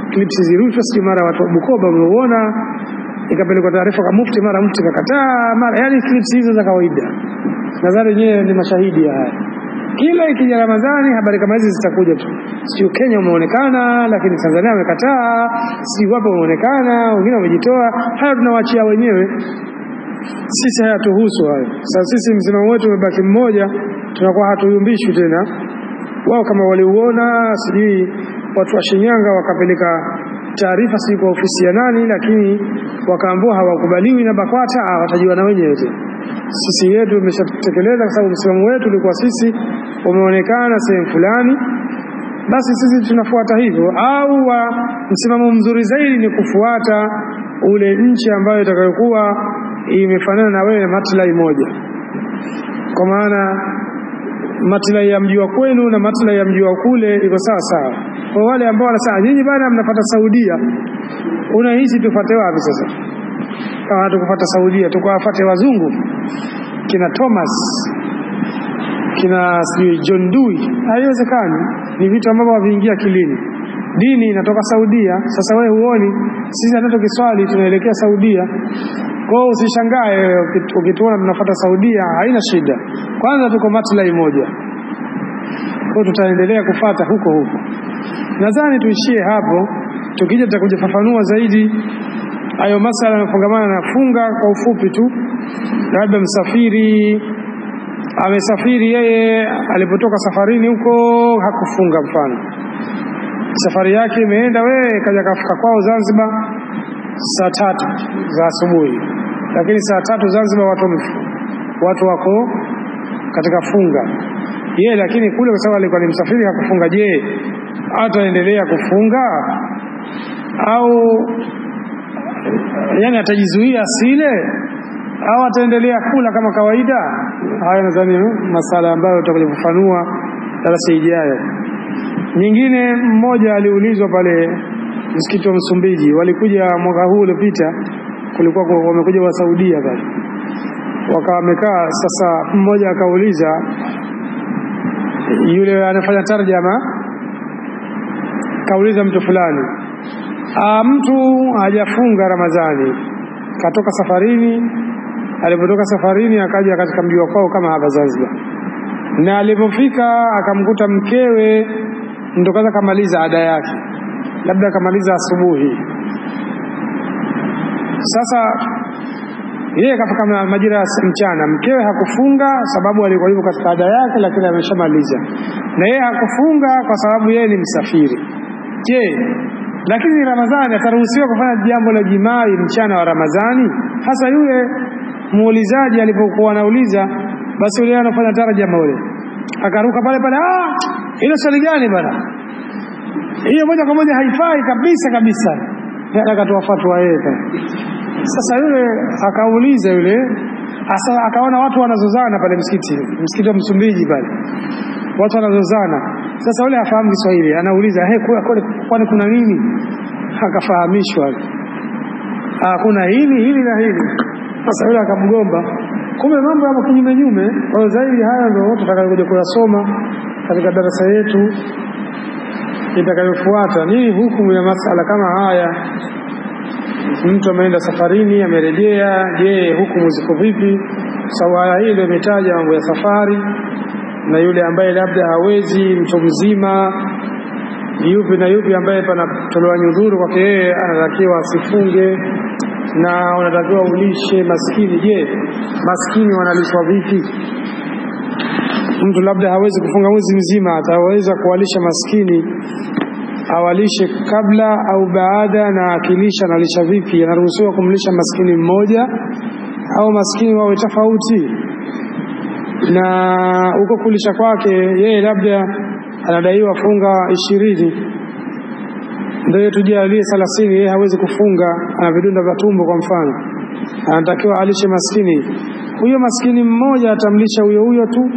Clips zirushwa, si mara watu wa Bukoba wameona, ikapelekwa taarifa kwa mufti, mara mufti kakataa, mara yani clips hizo za kawaida. Nadhani nyewe ni mashahidi ya haya. Kila ikija Ramadhani habari kama hizi zitakuja tu. Sio Kenya umeonekana, lakini Tanzania wamekataa, si wapo umeonekana, wengine wamejitoa. Haya tunawaachia wenyewe. Sisi hayatuhusu hayo. Sasa sisi msimamo wetu umebaki mmoja, tunakuwa hatuyumbishwi tena. Wao kama waliuona, sijui watu wa Shinyanga wakapeleka taarifa si kwa ofisi ya nani, lakini wakaambiwa hawakubaliwi na BAKWATA, watajua na wenyewe tu. Sisi yetu imeshatekeleza, kwa sababu msimamo wetu ulikuwa sisi umeonekana sehemu fulani, basi sisi tunafuata hivyo. Au msimamo mzuri zaidi ni kufuata ule nchi ambayo itakayokuwa imefanana na wewe, maslahi moja. Kwa maana maslahi ya mji wa kwenu na maslahi ya mji wa kule iko sawa sawa. Kwa wale ambao wanasema nyinyi bana mnafuata Saudia, unahisi tufuate wapi sasa? Kama tukufuata Saudia tukawafuate wazungu, kina Thomas, kina John Dewey. Haiwezekani, ni vitu ambavyo haviingia kilini. Dini inatoka Saudia. Sasa wewe huoni sisi hata kiswali tunaelekea Saudia? Kwa hiyo usishangae ukituona tunafuata Saudia, haina shida. Kwanza tuko maslahi moja. Kwa tutaendelea kufuata huko. Nadhani tuishie hapo. Tukija tutakujafafanua zaidi hayo masala yanayofungamana na funga kwa ufupi tu. Labda msafiri amesafiri, yeye alipotoka safarini huko hakufunga, mfano safari yake imeenda, wewe kaja kafika kwao Zanzibar saa 3 za asubuhi, lakini saa 3 Zanzibar watu wako katika funga. Yeye lakini kule kwa sababu alikuwa ni msafiri hakufunga. Je, ataendelea kufunga au yani atajizuia asile au ataendelea kula kama kawaida? Haya nadhani masala ambayo tutakufafanua darasa ijayo. Nyingine, mmoja aliulizwa pale msikiti wa Msumbiji, walikuja mwaka huu uliopita, kulikuwa wamekuja wa Saudia pale, wakamekaa. Sasa mmoja akauliza, yule anafanya tarjama kauliza mtu fulani, mtu hajafunga Ramadhani, katoka safarini, alipotoka safarini akaja katika mji wao kama hapa Zanzibar, na alipofika akamkuta mkewe ndo kaza kamaliza ada yake, labda kamaliza asubuhi. Sasa yeye kafika majira ya mchana, mkewe hakufunga sababu alikuwa yuko katika ada yake, lakini ameshamaliza, na yeye hakufunga kwa sababu yeye ni msafiri. Je, lakini Ramadhani ataruhusiwa kufanya jambo la jimai mchana wa Ramadhani? Hasa yule muulizaji alipokuwa anauliza, basi yule anafanya tarjama yule akaruka pale, ile swali gani bana? Hiyo moja kwa moja haifai kabisa. Akatoa fatwa yeye. Sasa yule akauliza yule, asa akaona watu wanazozana pale msikiti wa Msumbiji pale, watu wanazozana. Sasa yule hafahamu Kiswahili, anauliza kwani kuna nini? Akafahamishwa kuna hili na hili. Sasa yule akamgomba, kumbe mambo yapo kinyume. Kwa zaidi haya ndio tutakayokuja kuyasoma katika darasa yetu itakayofuata. Nini hukumu ya masala kama haya? Mtu ameenda safarini, amerejea, je, hukumu ziko vipi? Sawa, aya hii ndio imetaja mambo ya safari, na yule ambaye labda hawezi, mtu mzima, yupi na yupi ambaye panatolewa nyudhuru kwake, yeye anatakiwa asifunge, na unatakiwa ulishe maskini. Je, maskini wanalishwa vipi? Mtu labda hawezi kufunga mwezi mzima, ataweza kuwalisha maskini, awalishe kabla au baada, na akilisha analisha vipi? Anaruhusiwa kumlisha maskini mmoja au maskini wawe tofauti? Na uko kulisha kwake yeye labda anadaiwa funga 20, ndio tujalie 30, yeye hawezi kufunga, ana vidonda vya tumbo kwa mfano, anatakiwa alishe maskini. Huyo maskini mmoja atamlisha huyo tu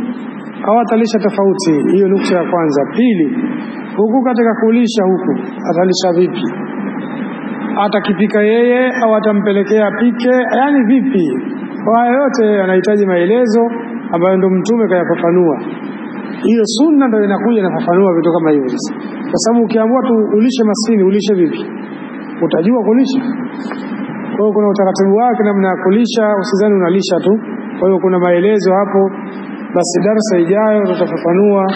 au atalisha tofauti? Hiyo nukta ya kwanza. Pili, huku katika kulisha huku atalisha vipi? Atakipika yeye au atampelekea pike? Yani vipi? Kwa yote anahitaji maelezo ambayo ndo Mtume kayafafanua. Hiyo sunna ndio inakuja inafafanua vitu kama hivyo. Kwa sababu ukiamua tu ulishe maskini, ulishe vipi? Utajua kulisha? Kwa hiyo kuna utaratibu wake namna ya kulisha, usizani unalisha tu. Kwa hiyo kuna maelezo hapo. Basi darasa ijayo tutafafanua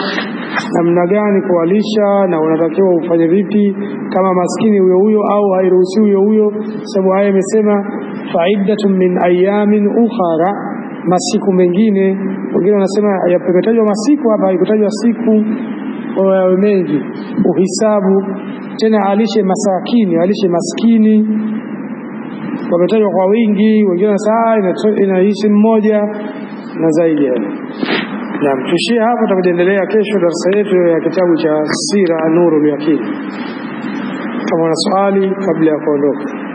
namna gani kuwalisha na unatakiwa ufanye vipi kama maskini huyo au hairuhusi huyo. Sababu haya imesema faidatun min ayamin ukhara, masiku mengine. Wengine wanasema yapetajwa masiku, hapa haikutajwa siku au mengi. Uhisabu tena, alishe masakini, alishe maskini, wametajwa kwa wingi. Wengine wanasema inaishi mmoja na zaidi. Na tushie hapo, tutaendelea kesho darasa yetu ya kitabu cha Sira Nurul Yaqin. Kama una swali kabla ya kuondoka.